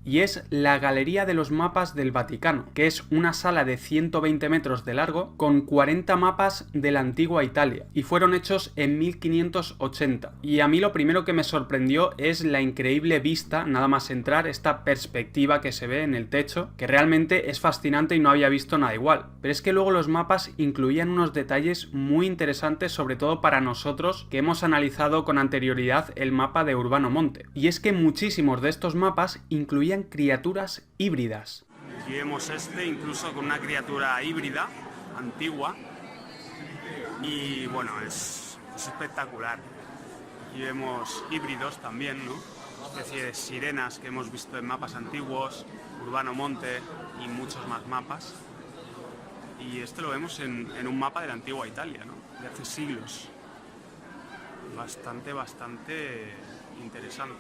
y es la Galería de los Mapas del Vaticano, que es una sala de 120 metros de largo con 40 mapas de la antigua Italia, y fueron hechos en 1580. Y a mí lo primero que me sorprendió es la increíble vista, nada más entrar, esta perspectiva que se ve en el techo, que realmente es fascinante y no había visto nada igual. Pero es que luego los mapas incluían unos detalles muy interesantes, sobre todo para nosotros que hemos analizado con anterioridad el mapa de Urbano Monte. Y es que muchísimos de estos mapas incluían criaturas híbridas. Aquí vemos incluso con una criatura híbrida, antigua, y bueno, es espectacular. Aquí vemos híbridos también, ¿no? Una especie de sirenas que hemos visto en mapas antiguos, Urbano Monte y muchos más mapas. Y lo vemos en un mapa de la antigua Italia, ¿no? De hace siglos. Bastante interesante.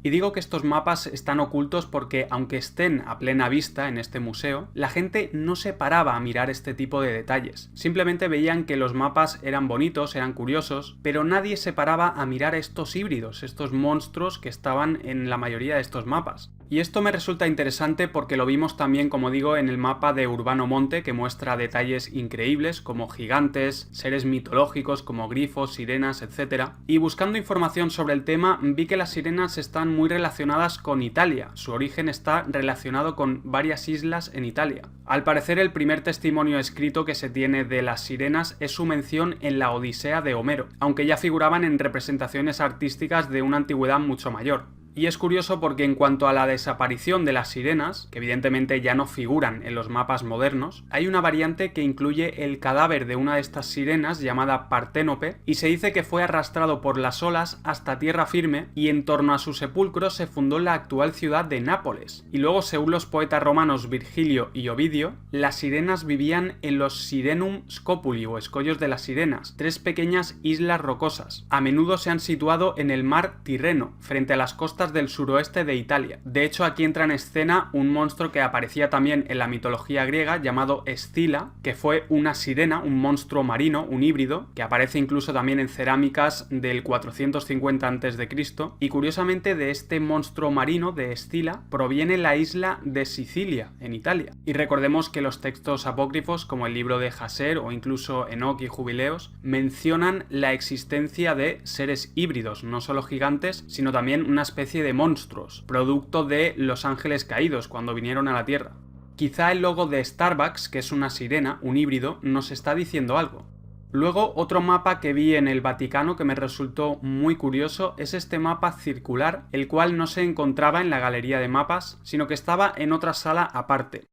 Y digo que estos mapas están ocultos porque, aunque estén a plena vista en este museo, la gente no se paraba a mirar este tipo de detalles. Simplemente veían que los mapas eran bonitos, eran curiosos, pero nadie se paraba a mirar estos híbridos, estos monstruos que estaban en la mayoría de estos mapas. Y esto me resulta interesante porque lo vimos también, como digo, en el mapa de Urbano Monte, que muestra detalles increíbles como gigantes, seres mitológicos como grifos, sirenas, etc. Y buscando información sobre el tema, vi que las sirenas están muy relacionadas con Italia. Su origen está relacionado con varias islas en Italia. Al parecer, el primer testimonio escrito que se tiene de las sirenas es su mención en la Odisea de Homero, aunque ya figuraban en representaciones artísticas de una antigüedad mucho mayor. Y es curioso porque en cuanto a la desaparición de las sirenas, que evidentemente ya no figuran en los mapas modernos, hay una variante que incluye el cadáver de una de estas sirenas llamada Parténope, y se dice que fue arrastrado por las olas hasta tierra firme y en torno a su sepulcro se fundó la actual ciudad de Nápoles. Y luego, según los poetas romanos Virgilio y Ovidio, las sirenas vivían en los Sirenum Scopuli o escollos de las sirenas, 3 pequeñas islas rocosas. A menudo se han situado en el mar Tirreno, frente a las costas del suroeste de Italia. De hecho, aquí entra en escena un monstruo que aparecía también en la mitología griega llamado Escila, que fue una sirena, un monstruo marino, un híbrido, que aparece incluso también en cerámicas del 450 a.C. y curiosamente de este monstruo marino de Escila proviene la isla de Sicilia, en Italia. Y recordemos que los textos apócrifos como el libro de Jaser o incluso Enoc y Jubileos mencionan la existencia de seres híbridos, no solo gigantes, sino también una especie de monstruos, producto de los ángeles caídos cuando vinieron a la Tierra. Quizá el logo de Starbucks, que es una sirena, un híbrido, nos está diciendo algo. Luego, otro mapa que vi en el Vaticano que me resultó muy curioso es este mapa circular, el cual no se encontraba en la galería de mapas, sino que estaba en otra sala aparte.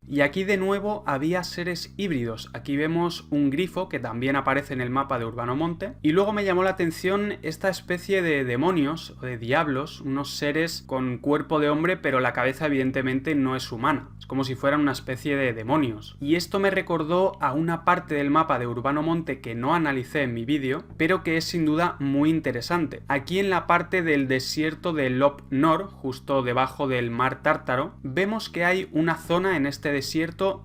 Y aquí de nuevo había seres híbridos. Aquí vemos un grifo que también aparece en el mapa de Urbano Monte. Y luego me llamó la atención esta especie de demonios o de diablos, unos seres con cuerpo de hombre, pero la cabeza evidentemente no es humana. Es como si fueran una especie de demonios. Y esto me recordó a una parte del mapa de Urbano Monte que no analicé en mi vídeo, pero que es sin duda muy interesante. Aquí en la parte del desierto de Lop Nor, justo debajo del mar Tártaro, vemos que hay una zona en este desierto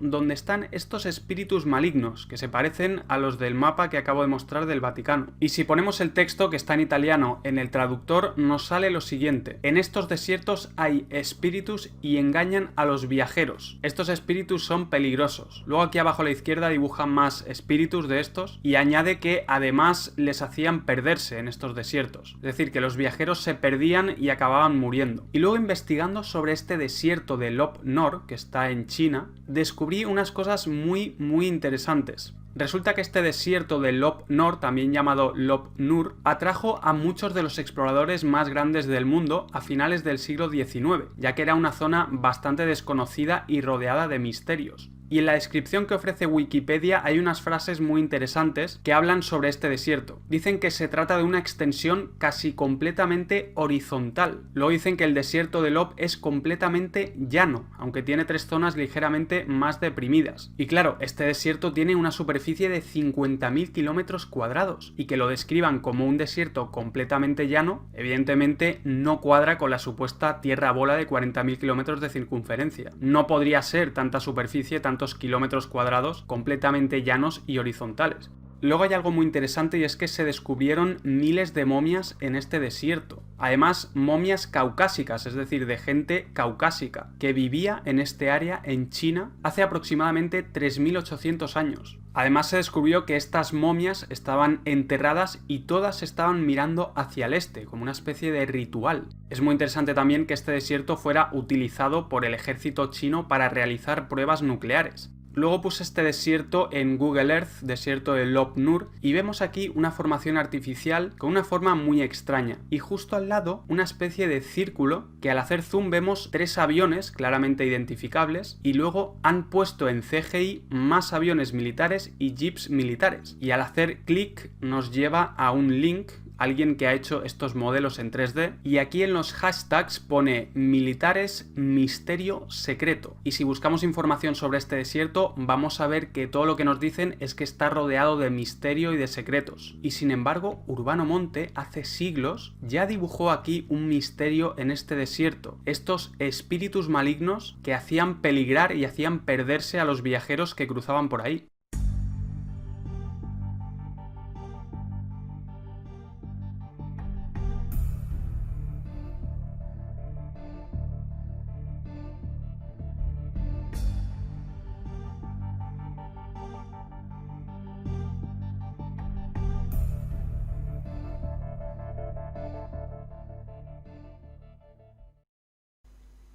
donde están estos espíritus malignos que se parecen a los del mapa que acabo de mostrar del Vaticano. Y si ponemos el texto que está en italiano en el traductor, nos sale lo siguiente: en estos desiertos hay espíritus y engañan a los viajeros. Estos espíritus son peligrosos. Luego aquí abajo a la izquierda dibujan más espíritus de estos y añade que además les hacían perderse en estos desiertos. Es decir, que los viajeros se perdían y acababan muriendo. Y luego, investigando sobre este desierto de Lop Nor, que está en China, descubrí unas cosas muy interesantes. Resulta que este desierto de Lop Nor, también llamado Lop Nur, atrajo a muchos de los exploradores más grandes del mundo a finales del siglo XIX, ya que era una zona bastante desconocida y rodeada de misterios. Y en la descripción que ofrece Wikipedia hay unas frases muy interesantes que hablan sobre este desierto. Dicen que se trata de una extensión casi completamente horizontal. Luego dicen que el desierto de Lop es completamente llano, aunque tiene 3 zonas ligeramente más deprimidas. Y claro, este desierto tiene una superficie de 50.000 kilómetros cuadrados, y que lo describan como un desierto completamente llano, evidentemente no cuadra con la supuesta tierra bola de 40.000 kilómetros de circunferencia. No podría ser tanta superficie, tantos kilómetros cuadrados completamente llanos y horizontales. Luego hay algo muy interesante, y es que se descubrieron miles de momias en este desierto. Además, momias caucásicas, es decir, de gente caucásica, que vivía en este área en China hace aproximadamente 3.800 años. Además, se descubrió que estas momias estaban enterradas y todas estaban mirando hacia el este, como una especie de ritual. Es muy interesante también que este desierto fuera utilizado por el ejército chino para realizar pruebas nucleares. Luego puse este desierto en Google Earth, desierto de Lop Nur, y vemos aquí una formación artificial con una forma muy extraña, y justo al lado una especie de círculo que al hacer zoom vemos 3 aviones claramente identificables, y luego han puesto en CGI más aviones militares y jeeps militares, y al hacer clic nos lleva a un link, alguien que ha hecho estos modelos en 3D, y aquí en los hashtags pone militares misterio secreto, y si buscamos información sobre este desierto vamos a ver que todo lo que nos dicen es que está rodeado de misterio y de secretos, y sin embargo Urbano Monte hace siglos ya dibujó aquí un misterio en este desierto, estos espíritus malignos que hacían peligrar y hacían perderse a los viajeros que cruzaban por ahí.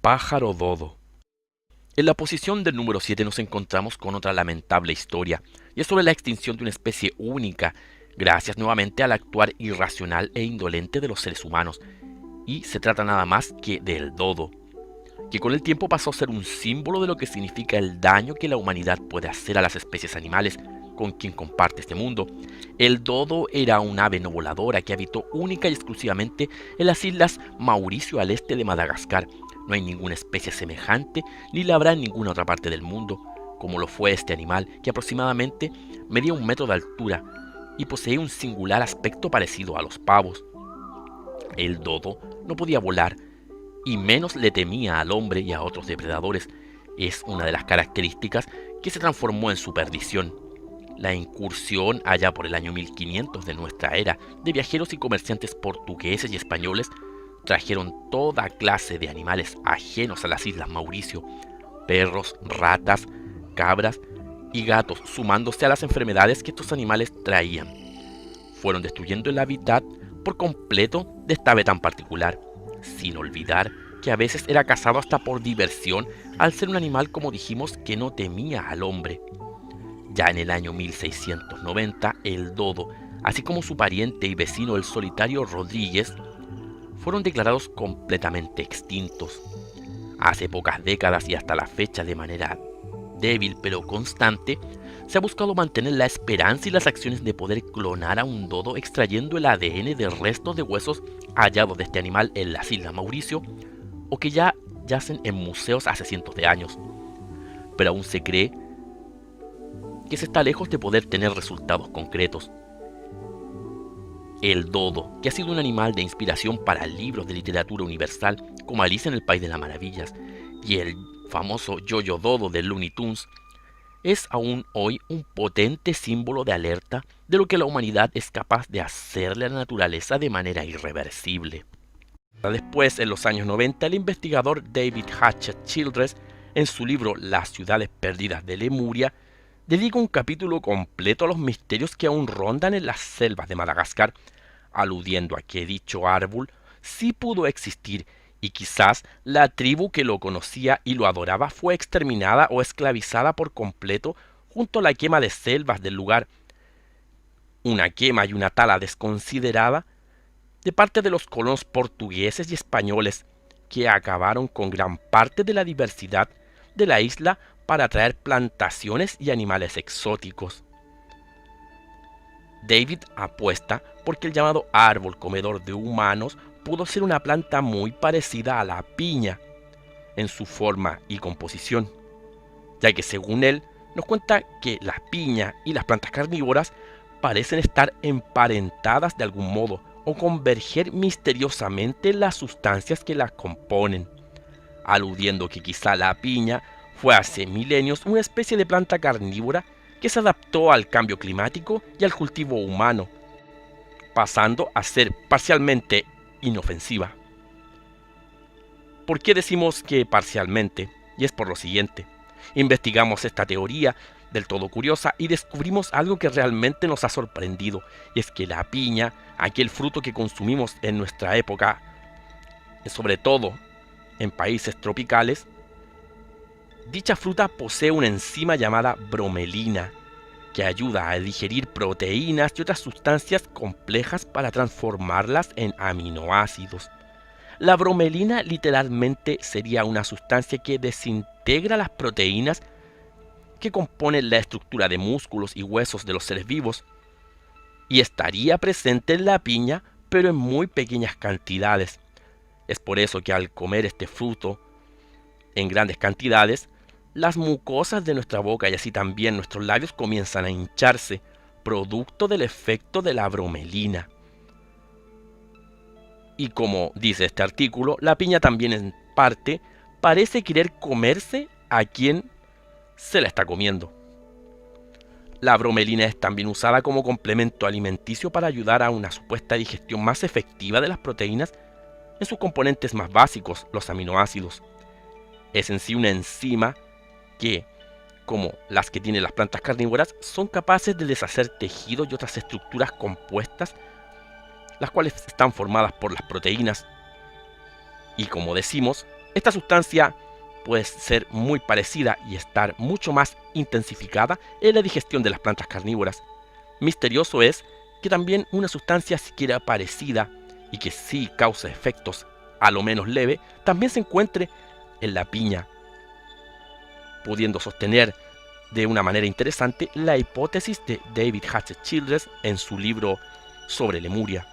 Pájaro dodo. En la posición del número 7 nos encontramos con otra lamentable historia, y es sobre la extinción de una especie única, gracias nuevamente al actuar irracional e indolente de los seres humanos, y se trata nada más que del dodo, que con el tiempo pasó a ser un símbolo de lo que significa el daño que la humanidad puede hacer a las especies animales con quien comparte este mundo. El dodo era un ave no voladora que habitó única y exclusivamente en las islas Mauricio al este de Madagascar. No hay ninguna especie semejante, ni la habrá en ninguna otra parte del mundo, como lo fue este animal, que aproximadamente medía 1 metro de altura y poseía un singular aspecto parecido a los pavos. El dodo no podía volar, y menos le temía al hombre y a otros depredadores. Es una de las características que se transformó en su perdición. La incursión allá por el año 1500 de nuestra era de viajeros y comerciantes portugueses y españoles trajeron toda clase de animales ajenos a las Islas Mauricio, perros, ratas, cabras y gatos, sumándose a las enfermedades que estos animales traían. Fueron destruyendo el hábitat por completo de esta ave tan particular, sin olvidar que a veces era cazado hasta por diversión al ser un animal, como dijimos, que no temía al hombre. Ya en el año 1690, el dodo, así como su pariente y vecino el solitario Rodríguez, fueron declarados completamente extintos. Hace pocas décadas y hasta la fecha, de manera débil pero constante, se ha buscado mantener la esperanza y las acciones de poder clonar a un dodo extrayendo el ADN de restos de huesos hallados de este animal en las Islas Mauricio o que ya yacen en museos hace cientos de años. Pero aún se cree que se está lejos de poder tener resultados concretos. El dodo, que ha sido un animal de inspiración para libros de literatura universal como Alicia en el País de las Maravillas y el famoso Yo-Yo Dodo de Looney Tunes, es aún hoy un potente símbolo de alerta de lo que la humanidad es capaz de hacerle a la naturaleza de manera irreversible. Después, en los años 90, el investigador David Hatchett Childress, en su libro Las ciudades perdidas de Lemuria, dedica un capítulo completo a los misterios que aún rondan en las selvas de Madagascar, aludiendo a que dicho árbol sí pudo existir y quizás la tribu que lo conocía y lo adoraba fue exterminada o esclavizada por completo junto a la quema de selvas del lugar, una quema y una tala desconsiderada de parte de los colonos portugueses y españoles, que acabaron con gran parte de la diversidad de la isla para atraer plantaciones y animales exóticos. David apuesta porque el llamado árbol comedor de humanos pudo ser una planta muy parecida a la piña en su forma y composición, ya que según él nos cuenta que la piña y las plantas carnívoras parecen estar emparentadas de algún modo o converger misteriosamente en las sustancias que las componen, aludiendo que quizá la piña fue hace milenios una especie de planta carnívora que se adaptó al cambio climático y al cultivo humano, pasando a ser parcialmente inofensiva. ¿Por qué decimos que parcialmente? Y es por lo siguiente: investigamos esta teoría del todo curiosa y descubrimos algo que realmente nos ha sorprendido, y es que la piña, aquel fruto que consumimos en nuestra época, sobre todo en países tropicales, dicha fruta posee una enzima llamada bromelina, que ayuda a digerir proteínas y otras sustancias complejas para transformarlas en aminoácidos. La bromelina literalmente sería una sustancia que desintegra las proteínas que componen la estructura de músculos y huesos de los seres vivos, y estaría presente en la piña, pero en muy pequeñas cantidades. Es por eso que al comer este fruto en grandes cantidades, las mucosas de nuestra boca y así también nuestros labios comienzan a hincharse, producto del efecto de la bromelina. Y como dice este artículo, la piña también en parte parece querer comerse a quien se la está comiendo. La bromelina es también usada como complemento alimenticio para ayudar a una supuesta digestión más efectiva de las proteínas en sus componentes más básicos, los aminoácidos. Es en sí una enzima que, como las que tienen las plantas carnívoras, son capaces de deshacer tejidos y otras estructuras compuestas, las cuales están formadas por las proteínas. Y como decimos, esta sustancia puede ser muy parecida y estar mucho más intensificada en la digestión de las plantas carnívoras. Misterioso es que también una sustancia siquiera parecida y que sí causa efectos a lo menos leve, también se encuentre en la piña, pudiendo sostener de una manera interesante la hipótesis de David Hatcher Childress en su libro sobre Lemuria.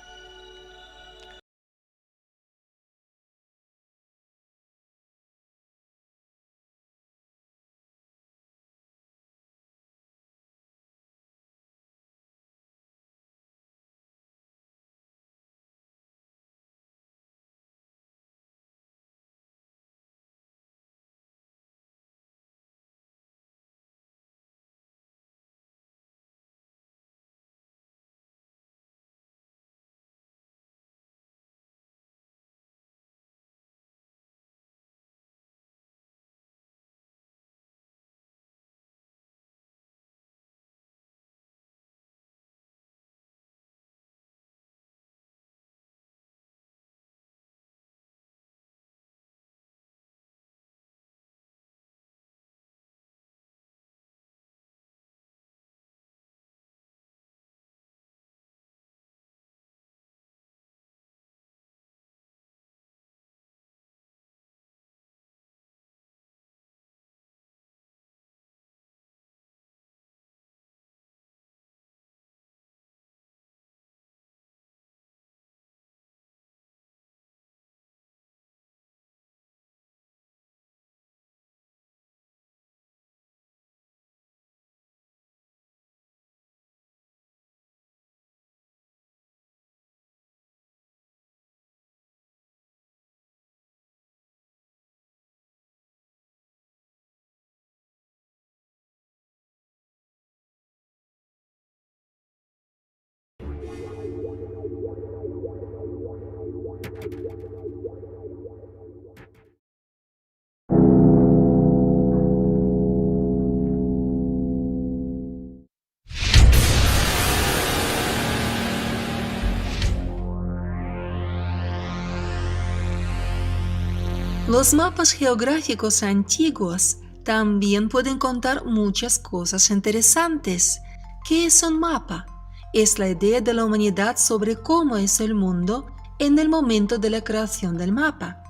Los mapas geográficos antiguos también pueden contar muchas cosas interesantes. ¿Qué es un mapa? Es la idea de la humanidad sobre cómo es el mundo en el momento de la creación del mapa.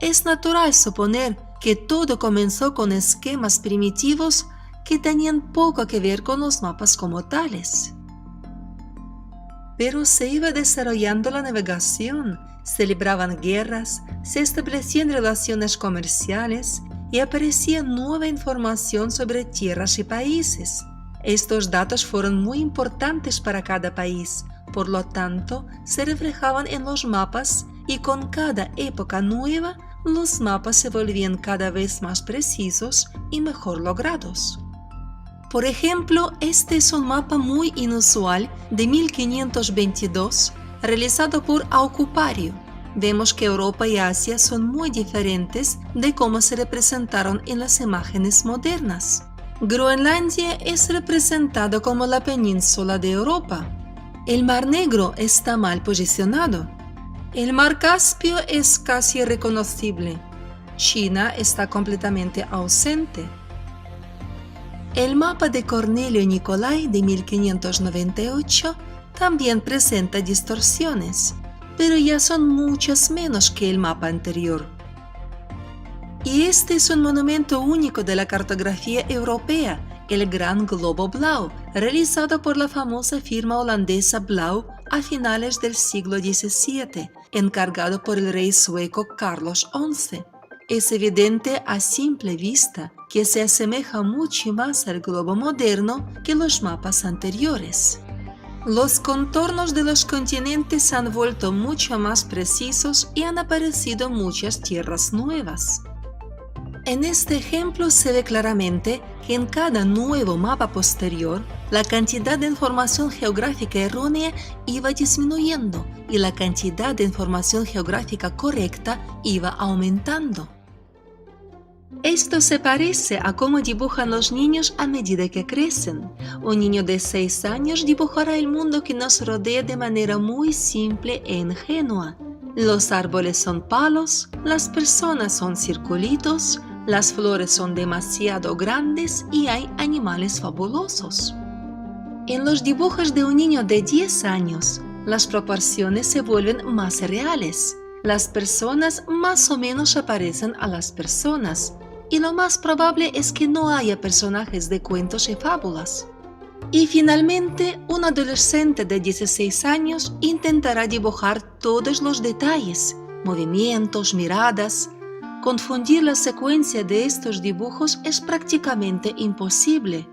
Es natural suponer que todo comenzó con esquemas primitivos que tenían poco que ver con los mapas como tales. Pero se iba desarrollando la navegación, se libraban guerras, se establecían relaciones comerciales y aparecía nueva información sobre tierras y países. Estos datos fueron muy importantes para cada país, por lo tanto, se reflejaban en los mapas y con cada época nueva, los mapas se volvían cada vez más precisos y mejor logrados. Por ejemplo, este es un mapa muy inusual de 1522 realizado por Aucupario. Vemos que Europa y Asia son muy diferentes de cómo se representaron en las imágenes modernas. Groenlandia es representado como la península de Europa. El Mar Negro está mal posicionado. El Mar Caspio es casi irreconocible. China está completamente ausente. El mapa de Cornelio Nicolai de 1598 también presenta distorsiones, pero ya son muchas menos que el mapa anterior. Y este es un monumento único de la cartografía europea, el Gran Globo Blau, realizado por la famosa firma holandesa Blau a finales del siglo XVII, encargado por el rey sueco Carlos XI. Es evidente a simple vista que se asemeja mucho más al globo moderno que los mapas anteriores. Los contornos de los continentes se han vuelto mucho más precisos y han aparecido muchas tierras nuevas. En este ejemplo se ve claramente que en cada nuevo mapa posterior, la cantidad de información geográfica errónea iba disminuyendo y la cantidad de información geográfica correcta iba aumentando. Esto se parece a cómo dibujan los niños a medida que crecen. Un niño de 6 años dibujará el mundo que nos rodea de manera muy simple e ingenua. Los árboles son palos, las personas son circulitos, las flores son demasiado grandes y hay animales fabulosos. En los dibujos de un niño de 10 años, las proporciones se vuelven más reales. Las personas más o menos aparecen a las personas, y lo más probable es que no haya personajes de cuentos y fábulas. Y finalmente, un adolescente de 16 años intentará dibujar todos los detalles, movimientos, miradas. Confundir la secuencia de estos dibujos es prácticamente imposible.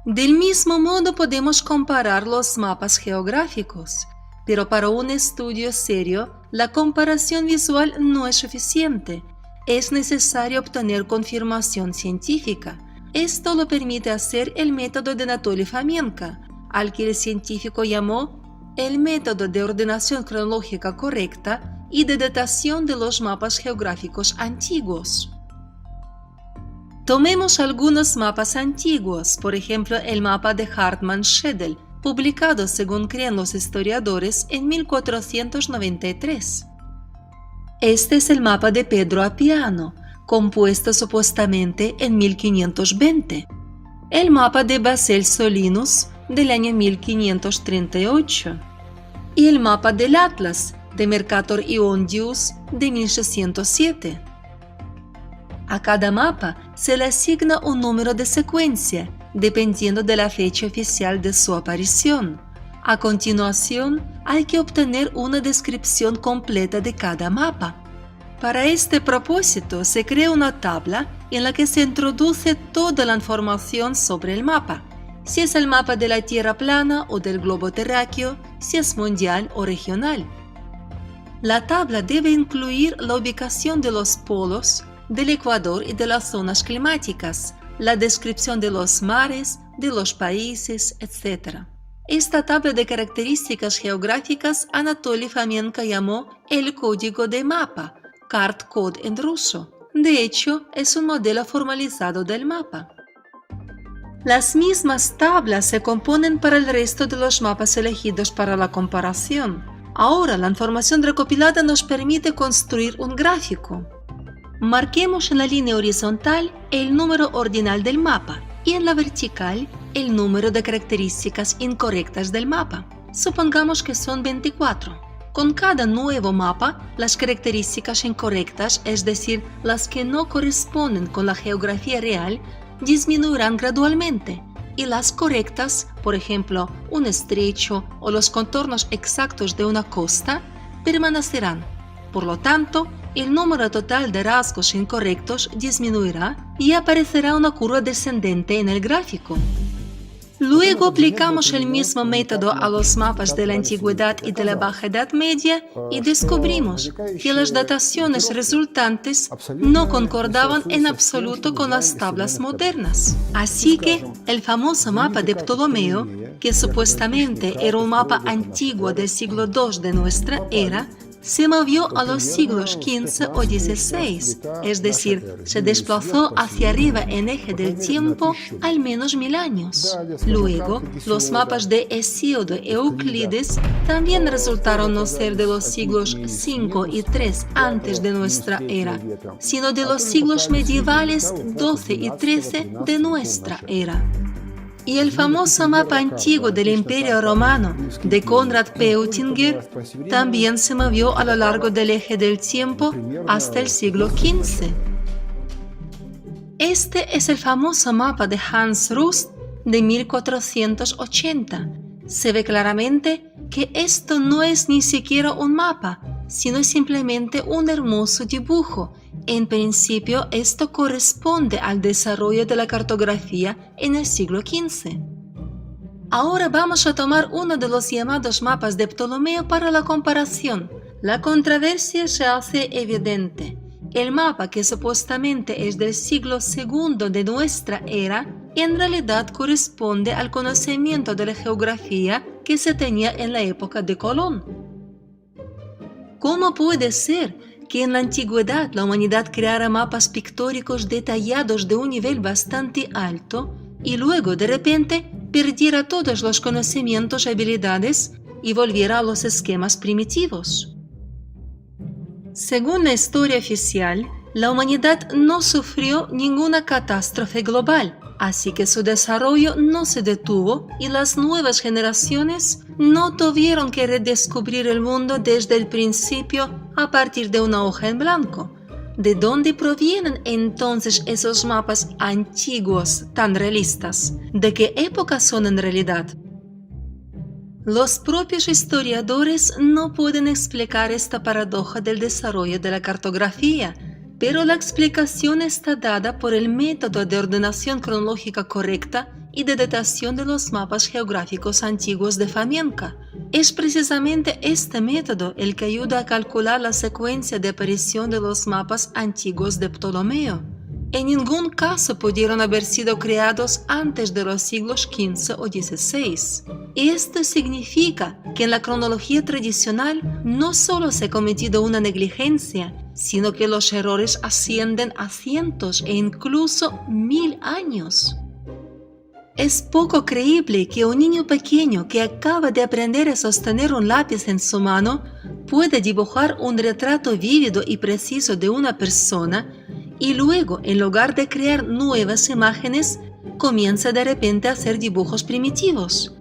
Del mismo modo podemos comparar los mapas geográficos, pero para un estudio serio, la comparación visual no es suficiente. Es necesario obtener confirmación científica. Esto lo permite hacer el método de Anatoly Fomenko, al que el científico llamó el método de ordenación cronológica correcta y de datación de los mapas geográficos antiguos. Tomemos algunos mapas antiguos, por ejemplo el mapa de Hartmann-Schedel, publicado según creen los historiadores en 1493. Este es el mapa de Pedro Appiano, compuesto supuestamente en 1520. El mapa de Basel Solinus del año 1538. Y el mapa del Atlas de Mercator Iondius de 1607. A cada mapa se le asigna un número de secuencia, dependiendo de la fecha oficial de su aparición. A continuación, hay que obtener una descripción completa de cada mapa. Para este propósito, se crea una tabla en la que se introduce toda la información sobre el mapa, si es el mapa de la Tierra plana o del globo terráqueo, si es mundial o regional. La tabla debe incluir la ubicación de los polos, del ecuador y de las zonas climáticas, la descripción de los mares, de los países, etc. Esta tabla de características geográficas Anatoly Fomenko llamó el código de mapa, Kartkod en ruso. De hecho, es un modelo formalizado del mapa. Las mismas tablas se componen para el resto de los mapas elegidos para la comparación. Ahora, la información recopilada nos permite construir un gráfico. Marquemos en la línea horizontal el número ordinal del mapa y en la vertical el número de características incorrectas del mapa. Supongamos que son 24. Con cada nuevo mapa, las características incorrectas, es decir, las que no corresponden con la geografía real, disminuirán gradualmente y las correctas, por ejemplo, un estrecho o los contornos exactos de una costa, permanecerán. Por lo tanto, el número total de rasgos incorrectos disminuirá y aparecerá una curva descendente en el gráfico. Luego aplicamos el mismo método a los mapas de la Antigüedad y de la Baja Edad Media y descubrimos que las dataciones resultantes no concordaban en absoluto con las tablas modernas. Así que el famoso mapa de Ptolomeo, que supuestamente era un mapa antiguo del siglo II de nuestra era, se movió a los siglos XV o XVI, es decir, se desplazó hacia arriba en eje del tiempo al menos 1000 años. Luego, los mapas de Hesíodo y Euclides también resultaron no ser de los siglos V y III antes de nuestra era, sino de los siglos medievales XII y XIII de nuestra era. Y el famoso mapa antiguo del Imperio Romano de Konrad Peutinger también se movió a lo largo del eje del tiempo hasta el siglo XV. Este es el famoso mapa de Hans Rust de 1480. Se ve claramente que esto no es ni siquiera un mapa, sino simplemente un hermoso dibujo. En principio, esto corresponde al desarrollo de la cartografía en el siglo XV. Ahora vamos a tomar uno de los llamados mapas de Ptolomeo para la comparación. La controversia se hace evidente. El mapa, que supuestamente es del siglo II de nuestra era, en realidad corresponde al conocimiento de la geografía que se tenía en la época de Colón. ¿Cómo puede ser que en la antigüedad la humanidad creara mapas pictóricos detallados de un nivel bastante alto y luego de repente perdiera todos los conocimientos y habilidades y volviera a los esquemas primitivos? Según la historia oficial, la humanidad no sufrió ninguna catástrofe global, así que su desarrollo no se detuvo y las nuevas generaciones no tuvieron que redescubrir el mundo desde el principio a partir de una hoja en blanco. ¿De dónde provienen entonces esos mapas antiguos tan realistas? ¿De qué época son en realidad? Los propios historiadores no pueden explicar esta paradoja del desarrollo de la cartografía, pero la explicación está dada por el método de ordenación cronológica correcta y de datación de los mapas geográficos antiguos de Famenka. Es precisamente este método el que ayuda a calcular la secuencia de aparición de los mapas antiguos de Ptolomeo. En ningún caso pudieron haber sido creados antes de los siglos XV o XVI. Y esto significa que en la cronología tradicional no solo se ha cometido una negligencia, sino que los errores ascienden a cientos e incluso 1000 años. Es poco creíble que un niño pequeño que acaba de aprender a sostener un lápiz en su mano pueda dibujar un retrato vívido y preciso de una persona y luego, en lugar de crear nuevas imágenes, comienza de repente a hacer dibujos primitivos.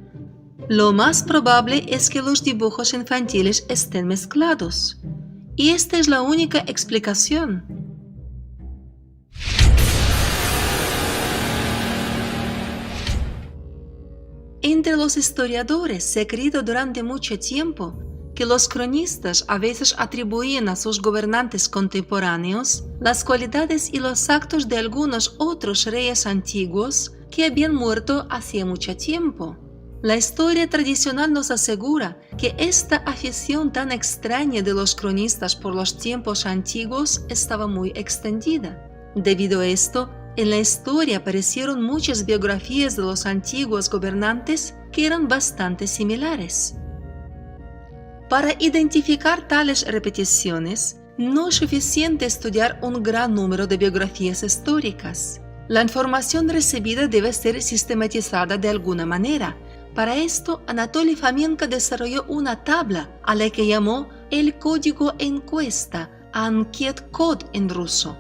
Lo más probable es que los dibujos infantiles estén mezclados. Y esta es la única explicación. Entre los historiadores se ha creído durante mucho tiempo que los cronistas a veces atribuían a sus gobernantes contemporáneos las cualidades y los actos de algunos otros reyes antiguos que habían muerto hacía mucho tiempo. La historia tradicional nos asegura que esta afición tan extraña de los cronistas por los tiempos antiguos estaba muy extendida. Debido a esto, en la historia aparecieron muchas biografías de los antiguos gobernantes que eran bastante similares. Para identificar tales repeticiones, no es suficiente estudiar un gran número de biografías históricas. La información recibida debe ser sistematizada de alguna manera. Para esto, Anatoly Fomenko desarrolló una tabla a la que llamó el código encuesta, Anket Kod en ruso.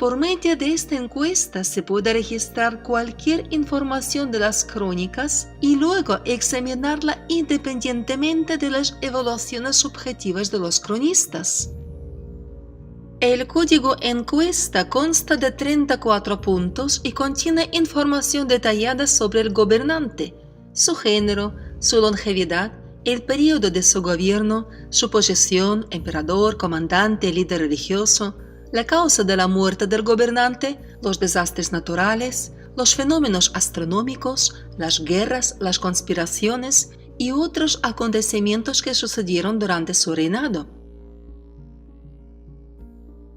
Por medio de esta encuesta se puede registrar cualquier información de las crónicas y luego examinarla independientemente de las evaluaciones subjetivas de los cronistas. El código encuesta consta de 34 puntos y contiene información detallada sobre el gobernante, su género, su longevidad, el periodo de su gobierno, su posición, emperador, comandante, líder religioso, la causa de la muerte del gobernante, los desastres naturales, los fenómenos astronómicos, las guerras, las conspiraciones y otros acontecimientos que sucedieron durante su reinado.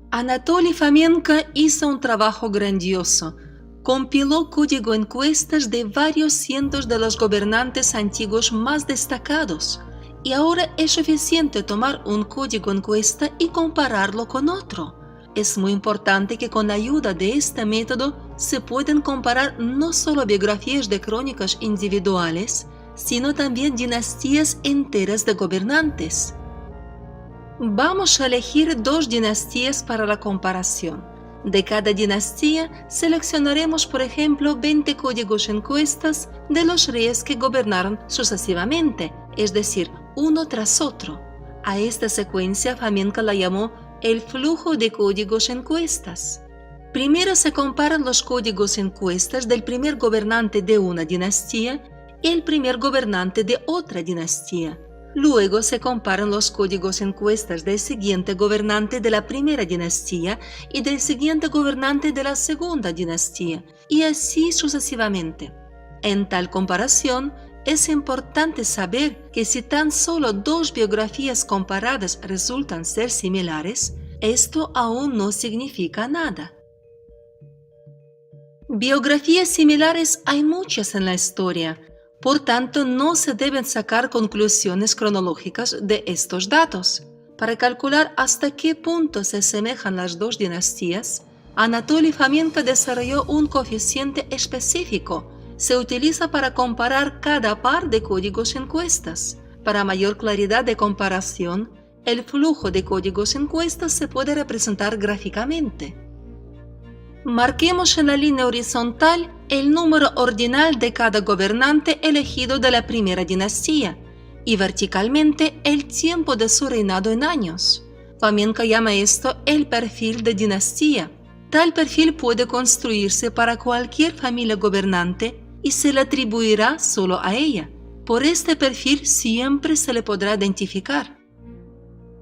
Anatoly Fomenko hizo un trabajo grandioso. Compiló código encuestas de varios cientos de los gobernantes antiguos más destacados, y ahora es suficiente tomar un código encuesta y compararlo con otro. Es muy importante que con ayuda de este método se pueden comparar no solo biografías de crónicas individuales, sino también dinastías enteras de gobernantes. Vamos a elegir 2 dinastías para la comparación. De cada dinastía seleccionaremos, por ejemplo, 20 códigos encuestas de los reyes que gobernaron sucesivamente, es decir, uno tras otro. A esta secuencia Fomenko la llamó el flujo de códigos encuestas. Primero se comparan los códigos encuestas del primer gobernante de una dinastía y el primer gobernante de otra dinastía. Luego se comparan los códigos encuestas del siguiente gobernante de la primera dinastía y del siguiente gobernante de la segunda dinastía, y así sucesivamente. En tal comparación, es importante saber que si tan solo 2 biografías comparadas resultan ser similares, esto aún no significa nada. Biografías similares hay muchas en la historia. Por tanto, no se deben sacar conclusiones cronológicas de estos datos. Para calcular hasta qué punto se asemejan las 2 dinastías, Anatoly Fomenko desarrolló un coeficiente específico. Se utiliza para comparar cada par de códigos encuestas. Para mayor claridad de comparación, el flujo de códigos encuestas se puede representar gráficamente. Marquemos en la línea horizontal el número ordinal de cada gobernante elegido de la primera dinastía y verticalmente el tiempo de su reinado en años. Fomenko llama esto el perfil de dinastía. Tal perfil puede construirse para cualquier familia gobernante y se le atribuirá solo a ella. Por este perfil siempre se le podrá identificar.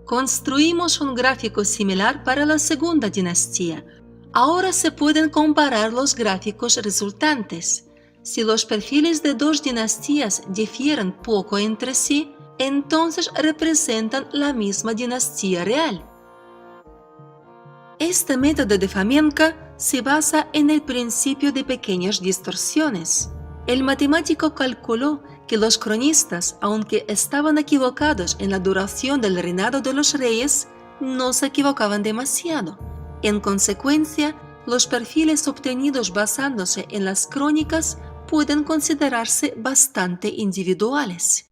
Construimos un gráfico similar para la segunda dinastía. Ahora se pueden comparar los gráficos resultantes. Si los perfiles de 2 dinastías difieren poco entre sí, entonces representan la misma dinastía real. Este método de Fomenko se basa en el principio de pequeñas distorsiones. El matemático calculó que los cronistas, aunque estaban equivocados en la duración del reinado de los reyes, no se equivocaban demasiado. En consecuencia, los perfiles obtenidos basándose en las crónicas pueden considerarse bastante individuales.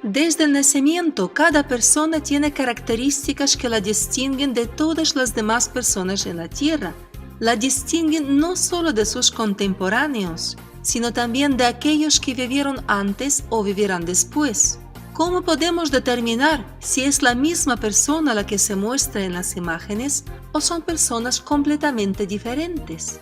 Desde el nacimiento, cada persona tiene características que la distinguen de todas las demás personas en la Tierra. La distinguen no solo de sus contemporáneos, sino también de aquellos que vivieron antes o vivirán después. ¿Cómo podemos determinar si es la misma persona la que se muestra en las imágenes o son personas completamente diferentes?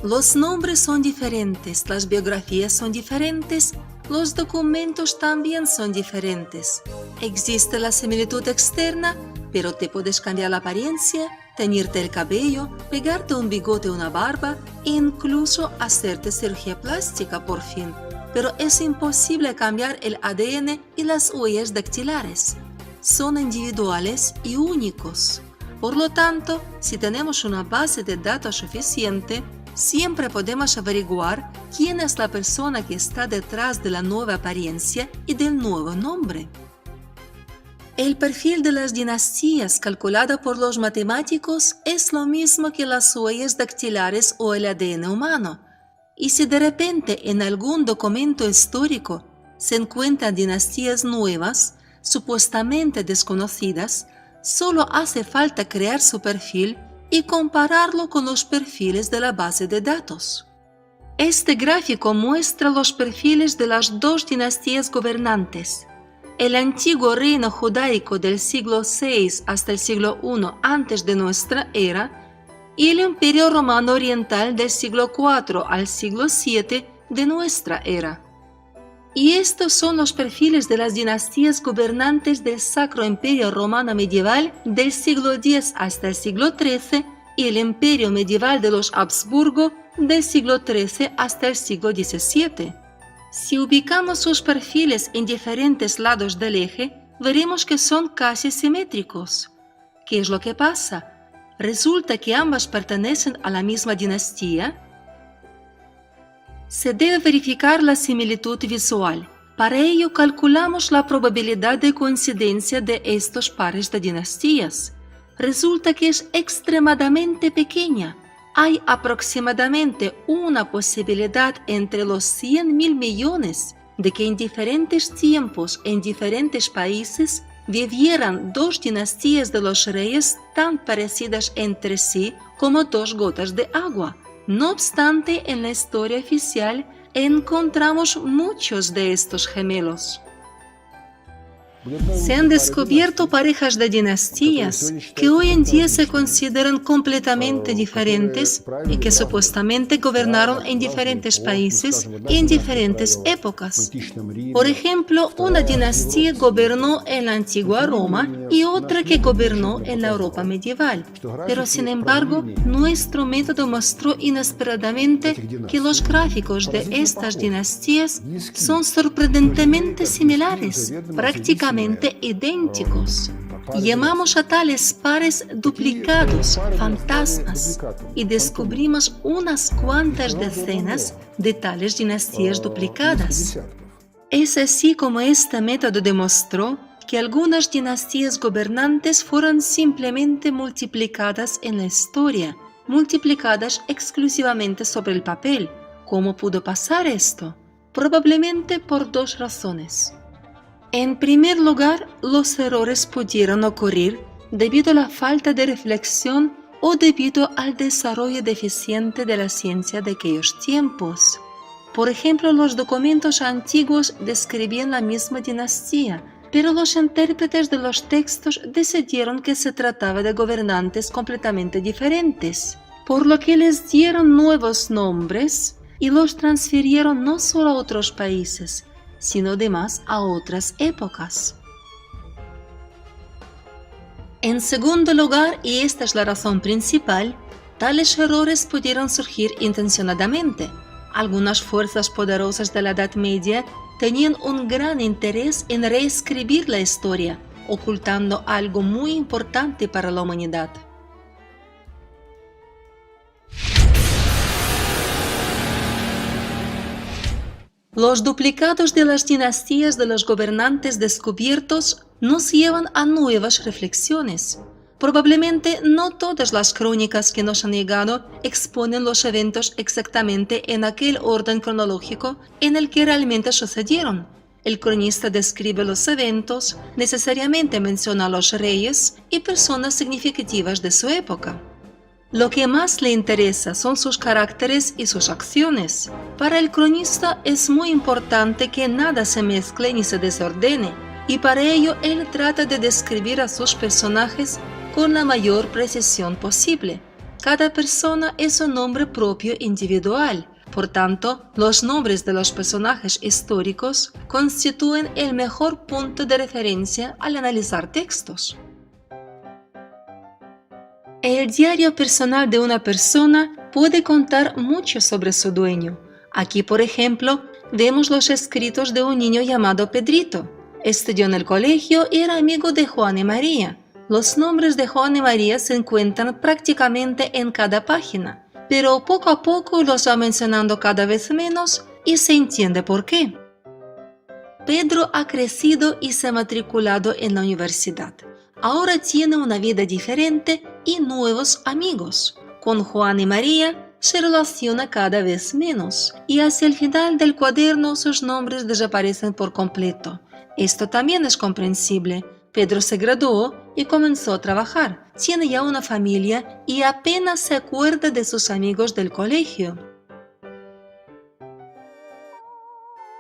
Los nombres son diferentes, las biografías son diferentes, los documentos también son diferentes. Existe la similitud externa, pero te puedes cambiar la apariencia, teñirte el cabello, pegarte un bigote o una barba e incluso hacerte cirugía plástica por fin. Pero es imposible cambiar el ADN y las huellas dactilares. Son individuales y únicos. Por lo tanto, si tenemos una base de datos suficiente, siempre podemos averiguar quién es la persona que está detrás de la nueva apariencia y del nuevo nombre. El perfil de las dinastías calculado por los matemáticos es lo mismo que las huellas dactilares o el ADN humano. Y si de repente en algún documento histórico se encuentran dinastías nuevas, supuestamente desconocidas, solo hace falta crear su perfil y compararlo con los perfiles de la base de datos. Este gráfico muestra los perfiles de las dos dinastías gobernantes. El antiguo reino judaico del siglo VI hasta el siglo I antes de nuestra era y el imperio romano oriental del siglo IV al siglo VII de nuestra era. Y estos son los perfiles de las dinastías gobernantes del Sacro Imperio Romano Medieval del siglo X hasta el siglo XIII y el imperio medieval de los Habsburgo del siglo XIII hasta el siglo XVII. Si ubicamos sus perfiles en diferentes lados del eje, veremos que son casi simétricos. ¿Qué es lo que pasa? ¿Resulta que ambas pertenecen a la misma dinastía? Se debe verificar la similitud visual. Para ello calculamos la probabilidad de coincidencia de estos pares de dinastías. Resulta que es extremadamente pequeña. Hay aproximadamente una posibilidad entre los 100.000 millones de que en diferentes tiempos, en diferentes países, vivieran dos dinastías de los reyes tan parecidas entre sí como dos gotas de agua. No obstante, en la historia oficial encontramos muchos de estos gemelos. Se han descubierto parejas de dinastías que hoy en día se consideran completamente diferentes y que supuestamente gobernaron en diferentes países y en diferentes épocas. Por ejemplo, una dinastía gobernó en la antigua Roma y otra que gobernó en la Europa medieval. Pero sin embargo, nuestro método mostró inesperadamente que los gráficos de estas dinastías son sorprendentemente similares, prácticamente idénticos. Llamamos a tales pares duplicados, fantasmas, y descubrimos unas cuantas decenas de tales dinastías duplicadas. Es así como este método demostró que algunas dinastías gobernantes fueron simplemente multiplicadas en la historia, multiplicadas exclusivamente sobre el papel. ¿Cómo pudo pasar esto? Probablemente por dos razones. En primer lugar, los errores pudieron ocurrir debido a la falta de reflexión o debido al desarrollo deficiente de la ciencia de aquellos tiempos. Por ejemplo, los documentos antiguos describían la misma dinastía, pero los intérpretes de los textos decidieron que se trataba de gobernantes completamente diferentes, por lo que les dieron nuevos nombres y los transfirieron no solo a otros países, sino además a otras épocas. En segundo lugar, y esta es la razón principal, tales errores pudieron surgir intencionadamente. Algunas fuerzas poderosas de la Edad Media tenían un gran interés en reescribir la historia, ocultando algo muy importante para la humanidad. Los duplicados de las dinastías de los gobernantes descubiertos nos llevan a nuevas reflexiones. Probablemente no todas las crónicas que nos han llegado exponen los eventos exactamente en aquel orden cronológico en el que realmente sucedieron. El cronista describe los eventos, necesariamente menciona a los reyes y personas significativas de su época. Lo que más le interesa son sus caracteres y sus acciones. Para el cronista es muy importante que nada se mezcle ni se desordene, y para ello él trata de describir a sus personajes con la mayor precisión posible. Cada persona es un nombre propio individual, por tanto, los nombres de los personajes históricos constituyen el mejor punto de referencia al analizar textos. El diario personal de una persona puede contar mucho sobre su dueño. Aquí, por ejemplo, vemos los escritos de un niño llamado Pedrito. Estudió en el colegio y era amigo de Juan y María. Los nombres de Juan y María se encuentran prácticamente en cada página, pero poco a poco los va mencionando cada vez menos y se entiende por qué. Pedro ha crecido y se ha matriculado en la universidad. Ahora tiene una vida diferente y nuevos amigos. Con Juan y María se relaciona cada vez menos y hacia el final del cuaderno sus nombres desaparecen por completo. Esto también es comprensible. Pedro se graduó y comenzó a trabajar. Tiene ya una familia y apenas se acuerda de sus amigos del colegio.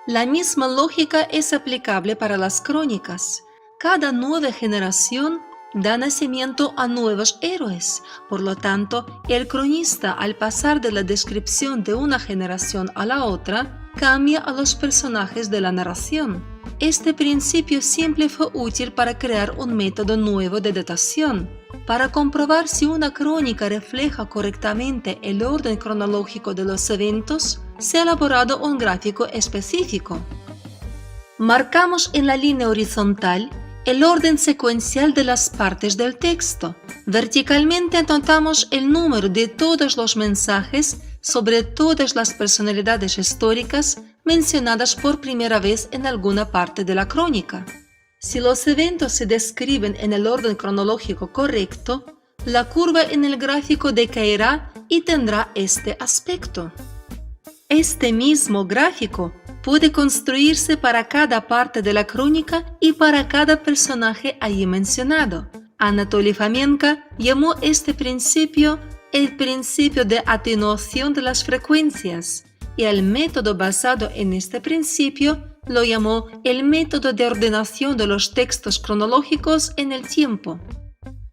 La misma lógica es aplicable para las crónicas. Cada nueva generación da nacimiento a nuevos héroes. Por lo tanto, el cronista, al pasar de la descripción de una generación a la otra, cambia a los personajes de la narración. Este principio simple fue útil para crear un método nuevo de datación. Para comprobar si una crónica refleja correctamente el orden cronológico de los eventos, se ha elaborado un gráfico específico. Marcamos en la línea horizontal el orden secuencial de las partes del texto. Verticalmente anotamos el número de todos los mensajes sobre todas las personalidades históricas mencionadas por primera vez en alguna parte de la crónica. Si los eventos se describen en el orden cronológico correcto, la curva en el gráfico decaerá y tendrá este aspecto. Este mismo gráfico puede construirse para cada parte de la crónica y para cada personaje allí mencionado. Anatoly Fomenko llamó este principio el principio de atenuación de las frecuencias, y el método basado en este principio lo llamó el método de ordenación de los textos cronológicos en el tiempo.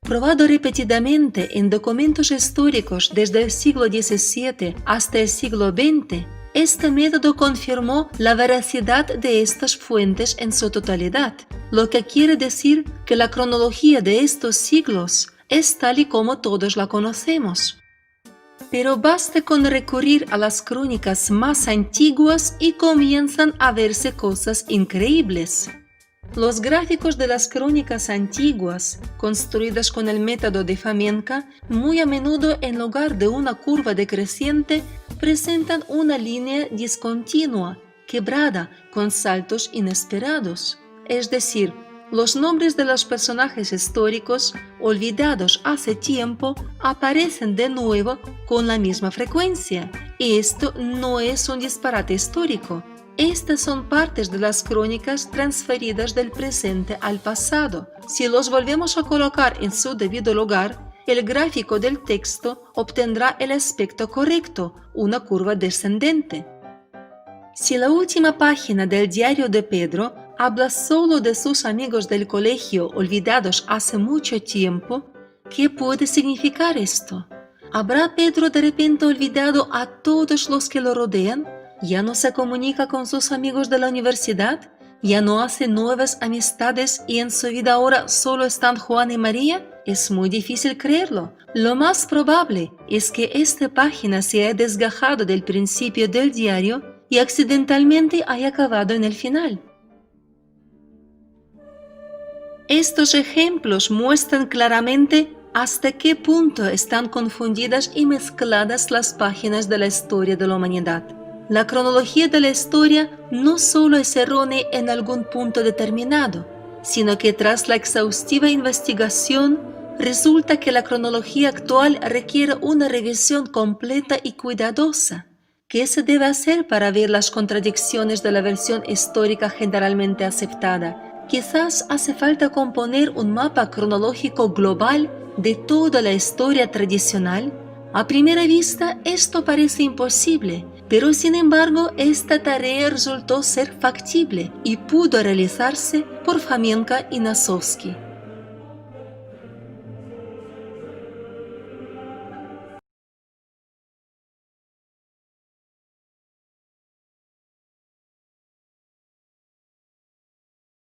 Probado repetidamente en documentos históricos desde el siglo XVII hasta el siglo XX, este método confirmó la veracidad de estas fuentes en su totalidad, lo que quiere decir que la cronología de estos siglos es tal y como todos la conocemos. Pero basta con recurrir a las crónicas más antiguas y comienzan a verse cosas increíbles. Los gráficos de las crónicas antiguas, construidas con el método de Fomenko, muy a menudo en lugar de una curva decreciente, presentan una línea discontinua, quebrada, con saltos inesperados. Es decir, los nombres de los personajes históricos, olvidados hace tiempo, aparecen de nuevo con la misma frecuencia. Y esto no es un disparate histórico. Estas son partes de las crónicas transferidas del presente al pasado. Si los volvemos a colocar en su debido lugar, el gráfico del texto obtendrá el aspecto correcto, una curva descendente. Si la última página del diario de Pedro habla solo de sus amigos del colegio olvidados hace mucho tiempo, ¿qué puede significar esto? ¿Habrá Pedro de repente olvidado a todos los que lo rodean? ¿Ya no se comunica con sus amigos de la universidad? ¿Ya no hace nuevas amistades y en su vida ahora solo están Juan y María? Es muy difícil creerlo. Lo más probable es que esta página se haya desgajado del principio del diario y accidentalmente haya acabado en el final. Estos ejemplos muestran claramente hasta qué punto están confundidas y mezcladas las páginas de la historia de la humanidad. La cronología de la historia no solo es errónea en algún punto determinado, sino que tras la exhaustiva investigación resulta que la cronología actual requiere una revisión completa y cuidadosa. ¿Qué se debe hacer para ver las contradicciones de la versión histórica generalmente aceptada? Quizás hace falta componer un mapa cronológico global de toda la historia tradicional. A primera vista esto parece imposible, pero sin embargo esta tarea resultó ser factible y pudo realizarse por Fomenko y Nosovsky.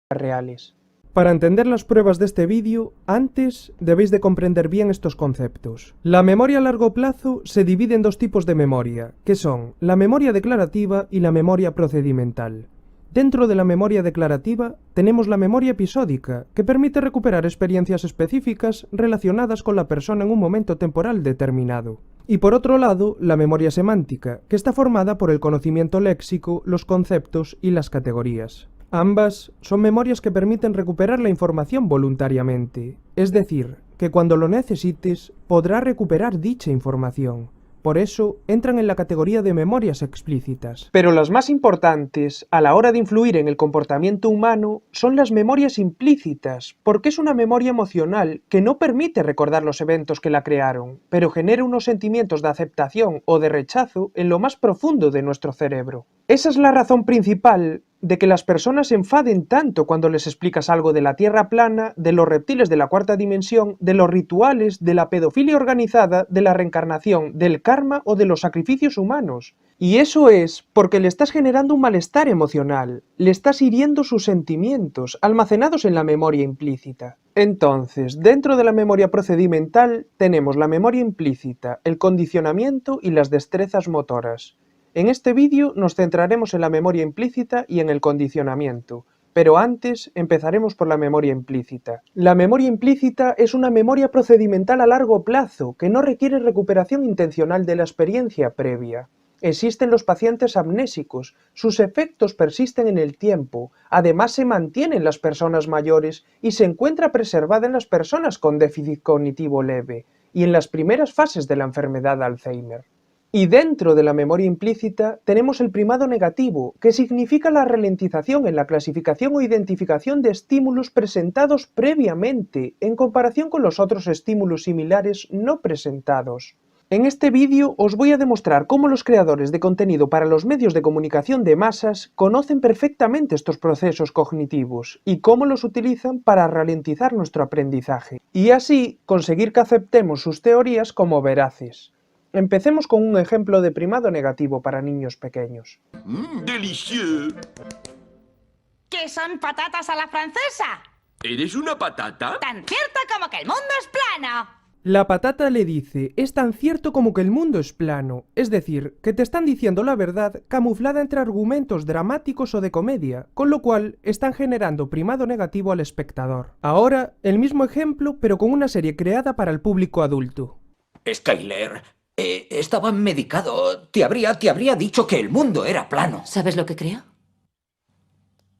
Reales. Para entender las pruebas de este vídeo, antes debéis de comprender bien estos conceptos. La memoria a largo plazo se divide en dos tipos de memoria, que son la memoria declarativa y la memoria procedimental. Dentro de la memoria declarativa tenemos la memoria episódica, que permite recuperar experiencias específicas relacionadas con la persona en un momento temporal determinado. Y por otro lado, la memoria semántica, que está formada por el conocimiento léxico, los conceptos y las categorías. Ambas son memorias que permiten recuperar la información voluntariamente, es decir, que cuando lo necesites podrás recuperar dicha información. por eso entran en la categoría de memorias explícitas. Pero las más importantes, a la hora de influir en el comportamiento humano, son las memorias implícitas, porque es una memoria emocional que no permite recordar los eventos que la crearon, pero genera unos sentimientos de aceptación o de rechazo en lo más profundo de nuestro cerebro. Esa es la razón principal de que las personas se enfaden tanto cuando les explicas algo de la Tierra plana, de los reptiles de la cuarta dimensión, de los rituales, de la pedofilia organizada, de la reencarnación, del karma o de los sacrificios humanos. Y eso es porque le estás generando un malestar emocional, le estás hiriendo sus sentimientos, almacenados en la memoria implícita. Entonces, dentro de la memoria procedimental tenemos la memoria implícita, el condicionamiento y las destrezas motoras. En este vídeo nos centraremos en la memoria implícita y en el condicionamiento, pero antes empezaremos por la memoria implícita. La memoria implícita es una memoria procedimental a largo plazo que no requiere recuperación intencional de la experiencia previa. Existen los pacientes amnésicos, sus efectos persisten en el tiempo, además se mantiene en las personas mayores y se encuentra preservada en las personas con déficit cognitivo leve y en las primeras fases de la enfermedad de Alzheimer. Y dentro de la memoria implícita tenemos el primado negativo, que significa la ralentización en la clasificación o identificación de estímulos presentados previamente en comparación con los otros estímulos similares no presentados. En este vídeo os voy a demostrar cómo los creadores de contenido para los medios de comunicación de masas conocen perfectamente estos procesos cognitivos y cómo los utilizan para ralentizar nuestro aprendizaje, y así conseguir que aceptemos sus teorías como veraces. Empecemos con un ejemplo de primado negativo para niños pequeños. ¡Delicioso! ¿Qué son patatas a la francesa? ¿Eres una patata? Tan cierto como que el mundo es plano. La patata le dice, es tan cierto como que el mundo es plano, es decir, que te están diciendo la verdad camuflada entre argumentos dramáticos o de comedia, con lo cual están generando primado negativo al espectador. Ahora, el mismo ejemplo, pero con una serie creada para el público adulto. Skyler, estaba medicado. Te habría dicho que el mundo era plano. ¿Sabes lo que creo?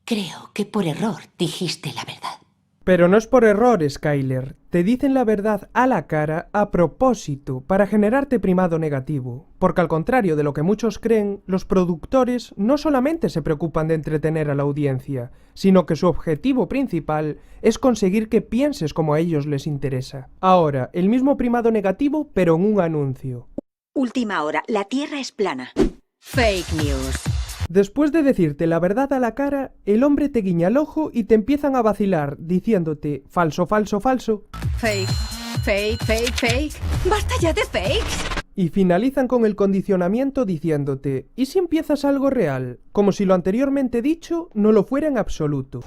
Creo que por error dijiste la verdad. Pero no es por error, Skyler. Te dicen la verdad a la cara a propósito, para generarte primado negativo. Porque al contrario de lo que muchos creen, los productores no solamente se preocupan de entretener a la audiencia, sino que su objetivo principal es conseguir que pienses como a ellos les interesa. Ahora, el mismo primado negativo, pero en un anuncio. Última hora, la Tierra es plana. Fake news. Después de decirte la verdad a la cara, el hombre te guiña el ojo y te empiezan a vacilar, diciéndote falso, falso, falso. Fake, fake, fake, fake. ¡Basta ya de fakes! Y finalizan con el condicionamiento diciéndote, ¿y si empiezas algo real? Como si lo anteriormente dicho no lo fuera en absoluto.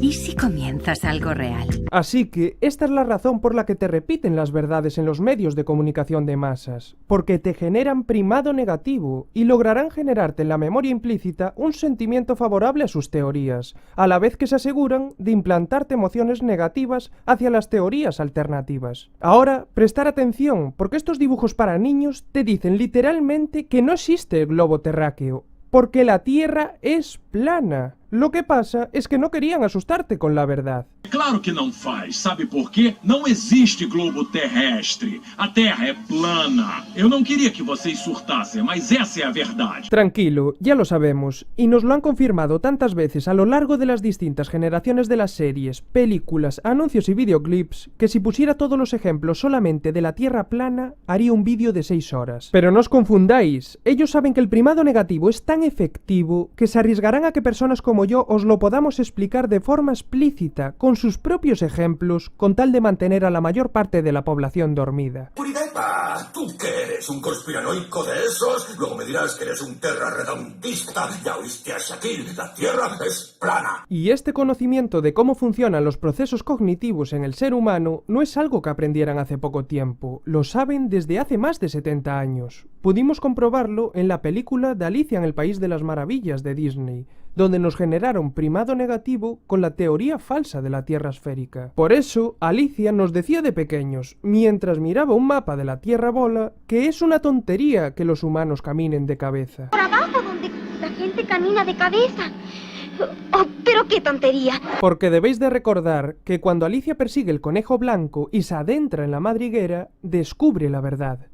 ¿Y si comienzas algo real? Así que esta es la razón por la que te repiten las verdades en los medios de comunicación de masas, porque te generan primado negativo y lograrán generarte en la memoria implícita un sentimiento favorable a sus teorías, a la vez que se aseguran de implantarte emociones negativas hacia las teorías alternativas. Ahora, prestar atención, porque estos dibujos para niños te dicen literalmente que no existe el globo terráqueo, porque la Tierra es plana. Lo que pasa es que no querían asustarte con la verdad. Claro que não faz. Sabe por quê? Não existe globo terrestre. A Terra é plana. Eu não queria que vocês surtassem, mas essa é a verdade. Tranquilo, ya lo sabemos, y nos lo han confirmado tantas veces a lo largo de las distintas generaciones de las series, películas, anuncios y videoclips, que si pusiera todos los ejemplos solamente de la Tierra plana, haría un vídeo de 6 horas. Pero no os confundáis, ellos saben que el primado negativo es tan efectivo que se arriesgarán a que personas como yo os lo podamos explicar de forma explícita, con sus propios ejemplos, con tal de mantener a la mayor parte de la población dormida. ¿Tú qué eres? ¿Un conspiranoico de esos? Luego me dirás que eres un terrarredondista. Ya oíste a Shaquille, la Tierra es plana. Y este conocimiento de cómo funcionan los procesos cognitivos en el ser humano no es algo que aprendieran hace poco tiempo, lo saben desde hace más de 70 años. Pudimos comprobarlo en la película de Alicia en el País de las Maravillas de Disney, donde nos generaron primado negativo con la teoría falsa de la Tierra esférica. Por eso, Alicia nos decía de pequeños, mientras miraba un mapa de la Tierra bola, que es una tontería que los humanos caminen de cabeza. Por abajo, donde la gente camina de cabeza. Oh, pero qué tontería. Porque debéis de recordar que cuando Alicia persigue el conejo blanco y se adentra en la madriguera, descubre la verdad.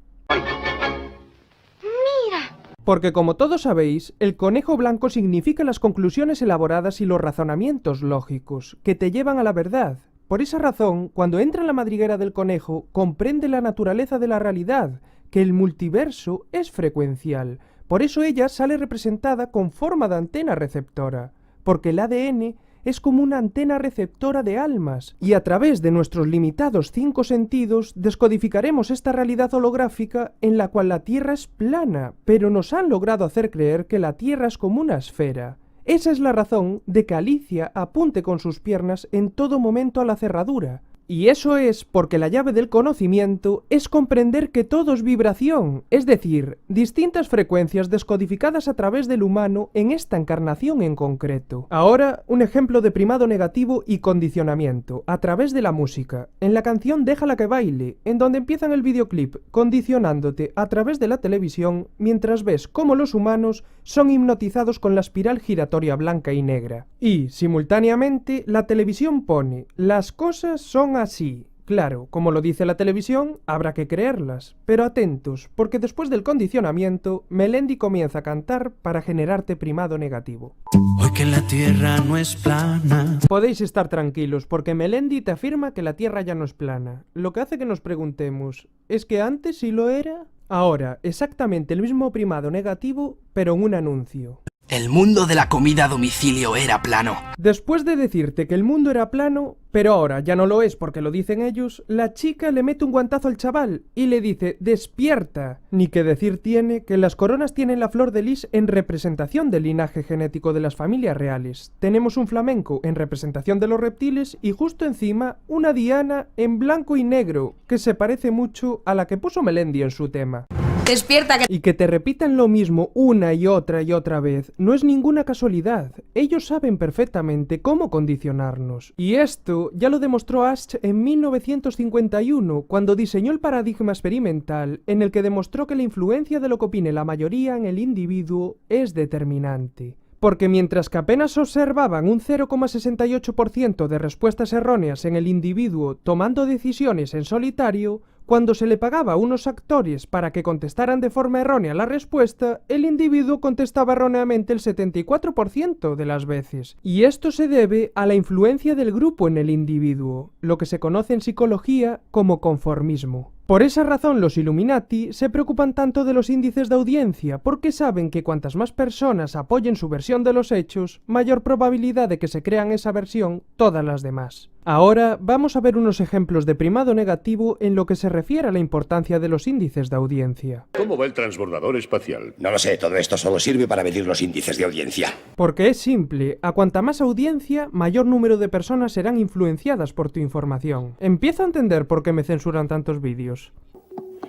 Porque como todos sabéis, el conejo blanco significa las conclusiones elaboradas y los razonamientos lógicos, que te llevan a la verdad. Por esa razón, cuando entra en la madriguera del conejo, comprende la naturaleza de la realidad, que el multiverso es frecuencial. Por eso ella sale representada con forma de antena receptora, porque el ADN es como una antena receptora de almas, y a través de nuestros limitados 5 sentidos descodificaremos esta realidad holográfica en la cual la Tierra es plana, pero nos han logrado hacer creer que la Tierra es como una esfera. Esa es la razón de que Alicia apunte con sus piernas en todo momento a la cerradura. Y eso es porque la llave del conocimiento es comprender que todo es vibración, es decir, distintas frecuencias descodificadas a través del humano en esta encarnación en concreto. Ahora, un ejemplo de primado negativo y condicionamiento, a través de la música. En la canción Déjala que baile, en donde empieza el videoclip, condicionándote a través de la televisión, mientras ves cómo los humanos son hipnotizados con la espiral giratoria blanca y negra. Y, simultáneamente, la televisión pone, las cosas son así. Claro, como lo dice la televisión, habrá que creerlas. Pero atentos, porque después del condicionamiento, Melendi comienza a cantar para generarte primado negativo. Hoy que la Tierra no es plana. Podéis estar tranquilos, porque Melendi te afirma que la Tierra ya no es plana. Lo que hace que nos preguntemos, ¿es que antes sí lo era? Ahora, exactamente el mismo primado negativo, pero en un anuncio. El mundo de la comida a domicilio era plano. Después de decirte que el mundo era plano, pero ahora ya no lo es porque lo dicen ellos, la chica le mete un guantazo al chaval y le dice ¡despierta! Ni que decir tiene que las coronas tienen la flor de lis en representación del linaje genético de las familias reales. Tenemos un flamenco en representación de los reptiles y justo encima una diana en blanco y negro, que se parece mucho a la que puso Melendi en su tema. Despierta que... Y que te repitan lo mismo una y otra vez no es ninguna casualidad. Ellos saben perfectamente cómo condicionarnos. Y esto ya lo demostró Asch en 1951, cuando diseñó el paradigma experimental en el que demostró que la influencia de lo que opine la mayoría en el individuo es determinante. Porque mientras que apenas observaban un 0,68% de respuestas erróneas en el individuo tomando decisiones en solitario, cuando se le pagaba a unos actores para que contestaran de forma errónea la respuesta, el individuo contestaba erróneamente el 74% de las veces. Y esto se debe a la influencia del grupo en el individuo, lo que se conoce en psicología como conformismo. Por esa razón los Illuminati se preocupan tanto de los índices de audiencia, porque saben que cuantas más personas apoyen su versión de los hechos, mayor probabilidad de que se crean esa versión todas las demás. Ahora vamos a ver unos ejemplos de primado negativo en lo que se refiere a la importancia de los índices de audiencia. ¿Cómo va el transbordador espacial? No lo sé, todo esto solo sirve para medir los índices de audiencia. Porque es simple, a cuanta más audiencia, mayor número de personas serán influenciadas por tu información. Empiezo a entender por qué me censuran tantos vídeos.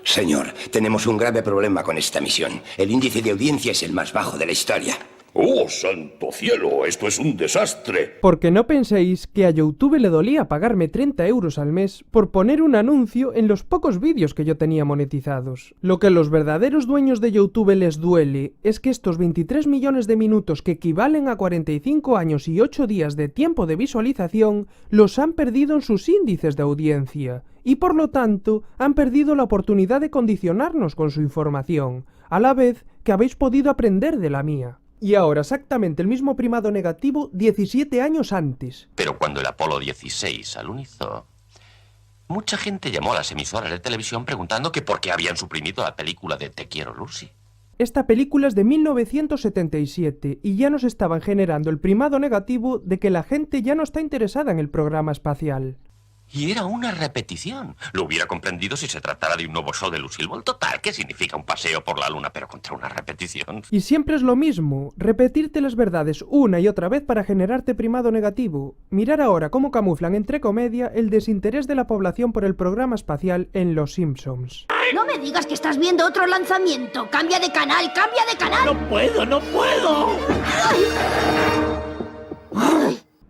Señor, tenemos un grave problema con esta misión. El índice de audiencia es el más bajo de la historia. ¡Oh, santo cielo! ¡Esto es un desastre! Porque no penséis que a YouTube le dolía pagarme 30 € al mes por poner un anuncio en los pocos vídeos que yo tenía monetizados. Lo que a los verdaderos dueños de YouTube les duele es que estos 23 millones de minutos que equivalen a 45 años y 8 días de tiempo de visualización los han perdido en sus índices de audiencia. Y por lo tanto han perdido la oportunidad de condicionarnos con su información, a la vez que habéis podido aprender de la mía. Y ahora exactamente el mismo primado negativo 17 años antes. Pero cuando el Apolo 16 alunizó, mucha gente llamó a las emisoras de televisión preguntando que por qué habían suprimido la película de Te quiero, Lucy. Esta película es de 1977 y ya nos estaban generando el primado negativo de que la gente ya no está interesada en el programa espacial. Y era una repetición. Lo hubiera comprendido si se tratara de un nuevo show de Lucille Ball. Total, ¿qué significa un paseo por la luna pero contra una repetición? Y siempre es lo mismo, repetirte las verdades una y otra vez para generarte primado negativo. Mirar ahora cómo camuflan entre comedia el desinterés de la población por el programa espacial en Los Simpsons. No me digas que estás viendo otro lanzamiento. ¡Cambia de canal, cambia de canal! ¡No puedo, no puedo!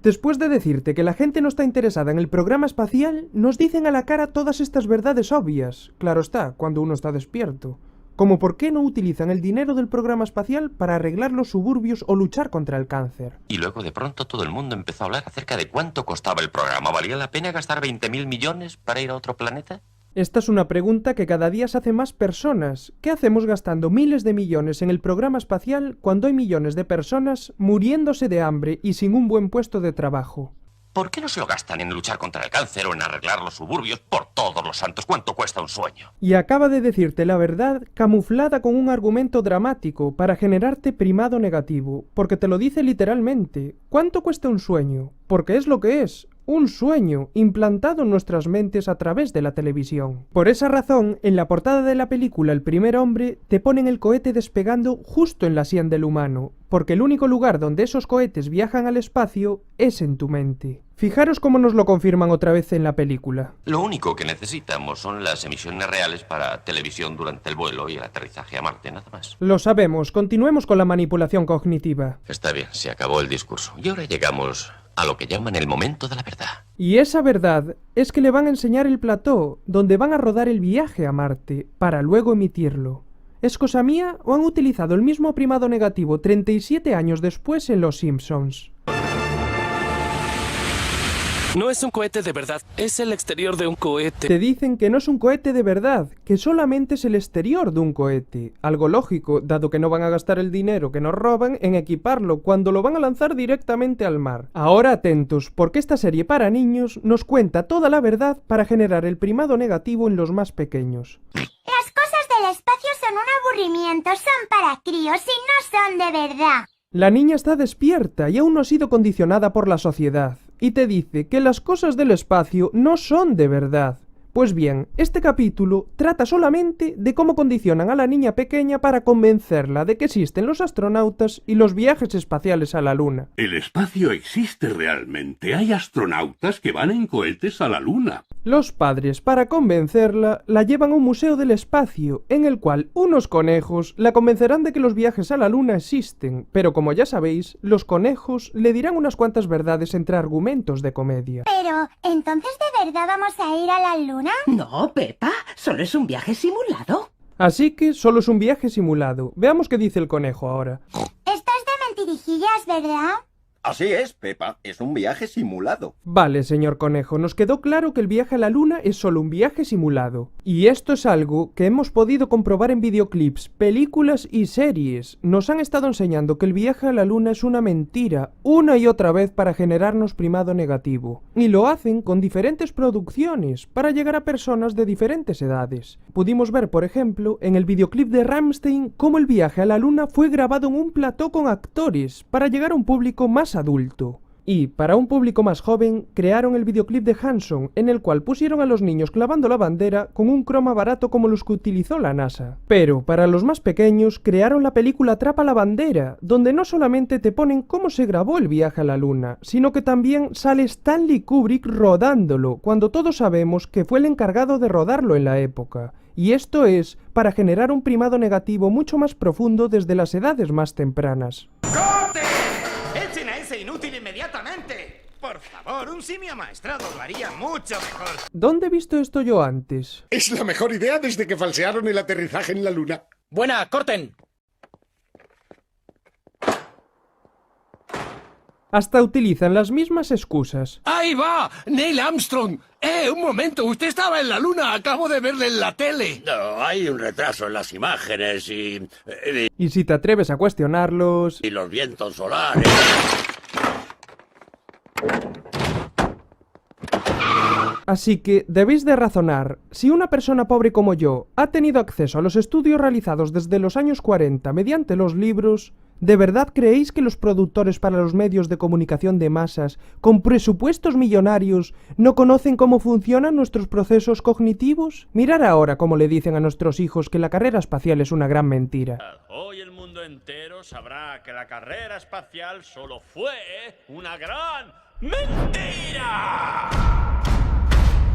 Después de decirte que la gente no está interesada en el programa espacial, nos dicen a la cara todas estas verdades obvias. Claro está, cuando uno está despierto. Como por qué no utilizan el dinero del programa espacial para arreglar los suburbios o luchar contra el cáncer. Y luego de pronto todo el mundo empezó a hablar acerca de cuánto costaba el programa. ¿Valía la pena gastar 20.000 millones para ir a otro planeta? Esta es una pregunta que cada día se hace más personas. ¿Qué hacemos gastando miles de millones en el programa espacial cuando hay millones de personas muriéndose de hambre y sin un buen puesto de trabajo? ¿Por qué no se lo gastan en luchar contra el cáncer o en arreglar los suburbios? Por todos los santos, ¿cuánto cuesta un sueño? Y acaba de decirte la verdad camuflada con un argumento dramático para generarte primado negativo, porque te lo dice literalmente. ¿Cuánto cuesta un sueño? Porque es lo que es. Un sueño implantado en nuestras mentes a través de la televisión. Por esa razón, en la portada de la película El primer hombre te ponen el cohete despegando justo en la sien del humano, porque el único lugar donde esos cohetes viajan al espacio es en tu mente. Fijaros cómo nos lo confirman otra vez en la película. Lo único que necesitamos son las emisiones reales para televisión durante el vuelo y el aterrizaje a Marte, nada más. Lo sabemos, continuemos con la manipulación cognitiva. Está bien, se acabó el discurso. Y ahora llegamos a lo que llaman el momento de la verdad. Y esa verdad es que le van a enseñar el plató donde van a rodar el viaje a Marte para luego emitirlo. ¿Es cosa mía o han utilizado el mismo primado negativo 37 años después en Los Simpsons? No es un cohete de verdad, es el exterior de un cohete. Te dicen que no es un cohete de verdad, que solamente es el exterior de un cohete. Algo lógico, dado que no van a gastar el dinero que nos roban en equiparlo cuando lo van a lanzar directamente al mar. Ahora atentos, porque esta serie para niños nos cuenta toda la verdad para generar el primado negativo en los más pequeños. Las cosas del espacio son un aburrimiento, son para críos y no son de verdad. La niña está despierta y aún no ha sido condicionada por la sociedad. Y te dice que las cosas del espacio no son de verdad. Pues bien, este capítulo trata solamente de cómo condicionan a la niña pequeña para convencerla de que existen los astronautas y los viajes espaciales a la Luna. El espacio existe realmente. Hay astronautas que van en cohetes a la Luna. Los padres, para convencerla, la llevan a un museo del espacio, en el cual unos conejos la convencerán de que los viajes a la Luna existen, pero como ya sabéis, los conejos le dirán unas cuantas verdades entre argumentos de comedia. Pero, ¿entonces de verdad vamos a ir a la Luna? No, Pepa, solo es un viaje simulado. Así que solo es un viaje simulado. Veamos qué dice el conejo ahora. Esto es de mentirijillas, ¿verdad? Así es, Pepa, es un viaje simulado. Vale, señor conejo, nos quedó claro que el viaje a la Luna es solo un viaje simulado. Y esto es algo que hemos podido comprobar en videoclips, películas y series. Nos han estado enseñando que el viaje a la Luna es una mentira, una y otra vez para generarnos primado negativo. Y lo hacen con diferentes producciones, para llegar a personas de diferentes edades. Pudimos ver, por ejemplo, en el videoclip de Rammstein, cómo el viaje a la Luna fue grabado en un plató con actores, para llegar a un público más adulto. Y, para un público más joven, crearon el videoclip de Hanson, en el cual pusieron a los niños clavando la bandera con un croma barato como los que utilizó la NASA. Pero, para los más pequeños, crearon la película Atrapa la bandera, donde no solamente te ponen cómo se grabó el viaje a la Luna, sino que también sale Stanley Kubrick rodándolo, cuando todos sabemos que fue el encargado de rodarlo en la época. Y esto es para generar un primado negativo mucho más profundo desde las edades más tempranas. ¡Echen a ese inútil inmediatamente! Por favor, un simio amaestrado lo haría mucho mejor. ¿Dónde he visto esto yo antes? Es la mejor idea desde que falsearon el aterrizaje en la Luna. ¡Buena, corten! Hasta utilizan las mismas excusas. ¡Ahí va! ¡Neil Armstrong! Un momento! ¡Usted estaba en la Luna! Acabo de verle en la tele. No, hay un retraso en las imágenes Y si te atreves a cuestionarlos... y los vientos solares... Así que debéis de razonar, si una persona pobre como yo ha tenido acceso a los estudios realizados desde los años 40 mediante los libros, ¿de verdad creéis que los productores para los medios de comunicación de masas, con presupuestos millonarios, no conocen cómo funcionan nuestros procesos cognitivos? Mirad ahora cómo le dicen a nuestros hijos que la carrera espacial es una gran mentira. Hoy el mundo entero sabrá que la carrera espacial solo fue una gran mentira.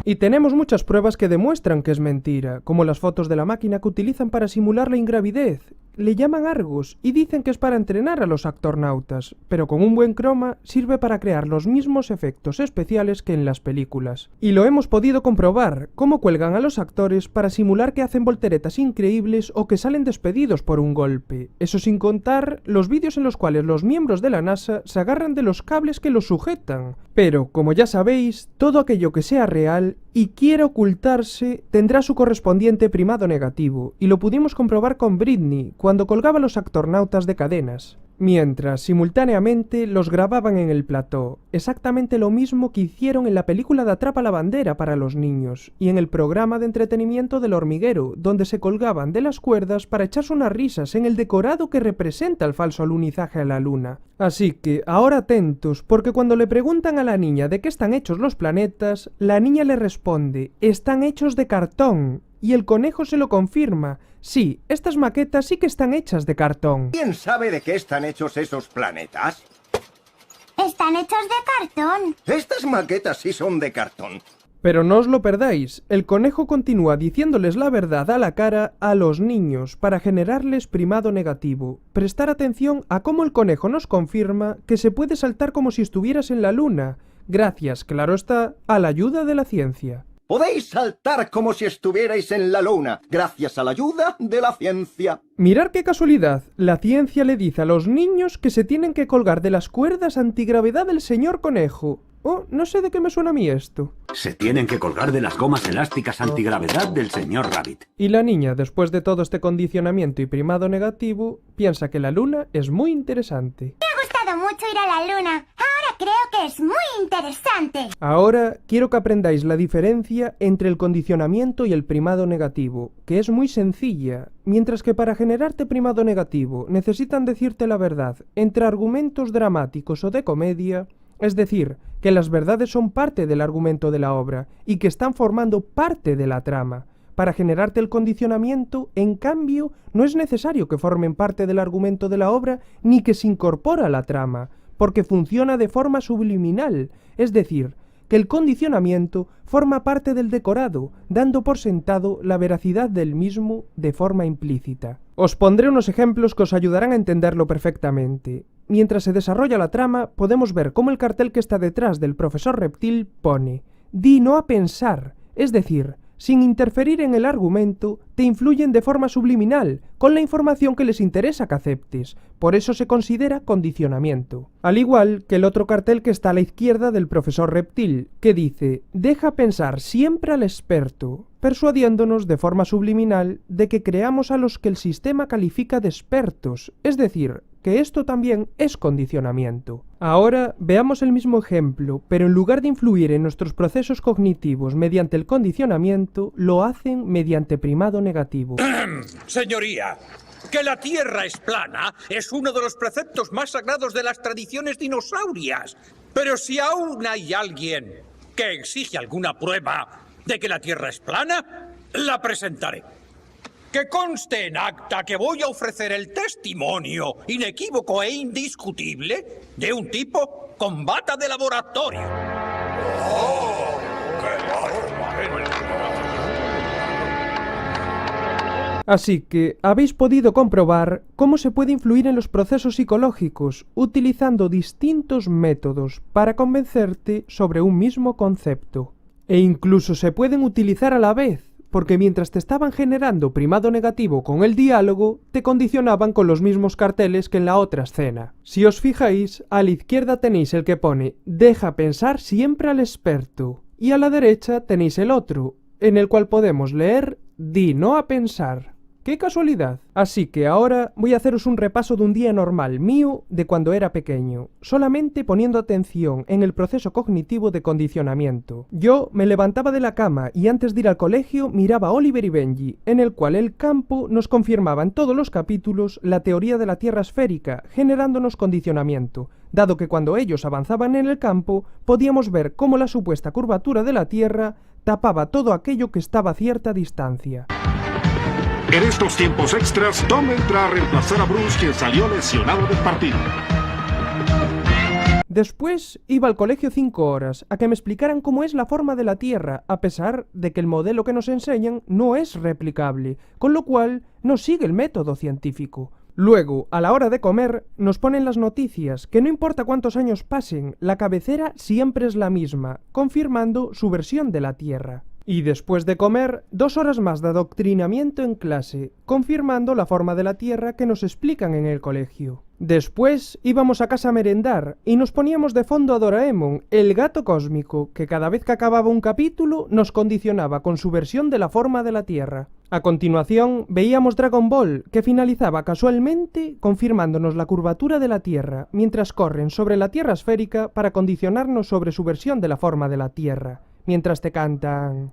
Y tenemos muchas pruebas que demuestran que es mentira, como las fotos de la máquina que utilizan para simular la ingravidez. Le llaman Argos y dicen que es para entrenar a los actornautas, pero con un buen croma sirve para crear los mismos efectos especiales que en las películas. Y lo hemos podido comprobar, cómo cuelgan a los actores para simular que hacen volteretas increíbles o que salen despedidos por un golpe. Eso sin contar los vídeos en los cuales los miembros de la NASA se agarran de los cables que los sujetan. Pero, como ya sabéis, todo aquello que sea real y quiere ocultarse, tendrá su correspondiente primado negativo, y lo pudimos comprobar con Britney cuando colgaba los actornautas de cadenas, mientras simultáneamente los grababan en el plató, exactamente lo mismo que hicieron en la película de Atrapa la bandera para los niños, y en el programa de entretenimiento del hormiguero, donde se colgaban de las cuerdas para echarse unas risas en el decorado que representa el falso alunizaje a la luna. Así que, ahora atentos, porque cuando le preguntan a la niña de qué están hechos los planetas, la niña le responde, están hechos de cartón, y el conejo se lo confirma. Sí, estas maquetas sí que están hechas de cartón. ¿Quién sabe de qué están hechos esos planetas? Están hechos de cartón. Estas maquetas sí son de cartón. Pero no os lo perdáis, el conejo continúa diciéndoles la verdad a la cara a los niños para generarles primado negativo. Prestar atención a cómo el conejo nos confirma que se puede saltar como si estuvieras en la luna, gracias, claro está, a la ayuda de la ciencia. Podéis saltar como si estuvierais en la luna, gracias a la ayuda de la ciencia. Mirad qué casualidad, la ciencia le dice a los niños que se tienen que colgar de las cuerdas antigravedad del señor conejo. Oh, no sé de qué me suena a mí esto. Se tienen que colgar de las gomas elásticas antigravedad del señor Rabbit. Y la niña, después de todo este condicionamiento y primado negativo, piensa que la luna es muy interesante. Me ha gustado mucho ir a la luna. Ahora creo que es muy interesante. Ahora quiero que aprendáis la diferencia entre el condicionamiento y el primado negativo, que es muy sencilla. Mientras que para generarte primado negativo necesitan decirte la verdad entre argumentos dramáticos o de comedia, es decir, que las verdades son parte del argumento de la obra y que están formando parte de la trama. Para generarte el condicionamiento, en cambio, no es necesario que formen parte del argumento de la obra ni que se incorpora a la trama, porque funciona de forma subliminal, es decir, que el condicionamiento forma parte del decorado, dando por sentado la veracidad del mismo de forma implícita. Os pondré unos ejemplos que os ayudarán a entenderlo perfectamente. Mientras se desarrolla la trama, podemos ver cómo el cartel que está detrás del profesor Reptil pone «Di no a pensar», es decir, sin interferir en el argumento, te influyen de forma subliminal, con la información que les interesa que aceptes. Por eso se considera condicionamiento. Al igual que el otro cartel que está a la izquierda del profesor Reptil, que dice «Deja pensar siempre al experto», persuadiéndonos de forma subliminal de que creamos a los que el sistema califica de expertos, es decir, que esto también es condicionamiento. Ahora veamos el mismo ejemplo, pero en lugar de influir en nuestros procesos cognitivos mediante el condicionamiento, lo hacen mediante primado negativo. Señoría, que la Tierra es plana es uno de los preceptos más sagrados de las tradiciones dinosaurias. Pero si aún hay alguien que exige alguna prueba de que la Tierra es plana, la presentaré. Que conste en acta que voy a ofrecer el testimonio inequívoco e indiscutible de un tipo con bata de laboratorio. ¡Oh! Así que habéis podido comprobar cómo se puede influir en los procesos psicológicos utilizando distintos métodos para convencerte sobre un mismo concepto. E incluso se pueden utilizar a la vez, porque mientras te estaban generando primado negativo con el diálogo, te condicionaban con los mismos carteles que en la otra escena. Si os fijáis, a la izquierda tenéis el que pone «Deja pensar siempre al experto» y a la derecha tenéis el otro, en el cual podemos leer «Di no a pensar». ¡Qué casualidad! Así que ahora voy a haceros un repaso de un día normal mío de cuando era pequeño, solamente poniendo atención en el proceso cognitivo de condicionamiento. Yo me levantaba de la cama y antes de ir al colegio miraba Oliver y Benji, en el cual el campo nos confirmaba en todos los capítulos la teoría de la Tierra esférica, generándonos condicionamiento, dado que cuando ellos avanzaban en el campo podíamos ver cómo la supuesta curvatura de la Tierra tapaba todo aquello que estaba a cierta distancia. En estos tiempos extras, Tom entra a reemplazar a Bruce, quien salió lesionado del partido. Después iba al colegio 5 horas a que me explicaran cómo es la forma de la Tierra, a pesar de que el modelo que nos enseñan no es replicable, con lo cual no sigue el método científico. Luego, a la hora de comer, nos ponen las noticias, que no importa cuántos años pasen, la cabecera siempre es la misma, confirmando su versión de la Tierra. Y después de comer, 2 horas más de adoctrinamiento en clase, confirmando la forma de la Tierra que nos explican en el colegio. Después íbamos a casa a merendar y nos poníamos de fondo a Doraemon, el gato cósmico, que cada vez que acababa un capítulo nos condicionaba con su versión de la forma de la Tierra. A continuación veíamos Dragon Ball, que finalizaba casualmente confirmándonos la curvatura de la Tierra, mientras corren sobre la Tierra esférica para condicionarnos sobre su versión de la forma de la Tierra, mientras te cantan...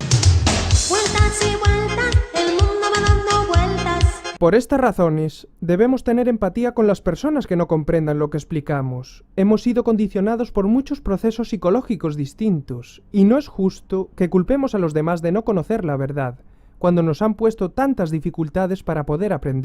Vueltas y vueltas, el mundo va dando vueltas. Por estas razones, debemos tener empatía con las personas que no comprendan lo que explicamos. Hemos sido condicionados por muchos procesos psicológicos distintos, y no es justo que culpemos a los demás de no conocer la verdad, cuando nos han puesto tantas dificultades para poder aprender.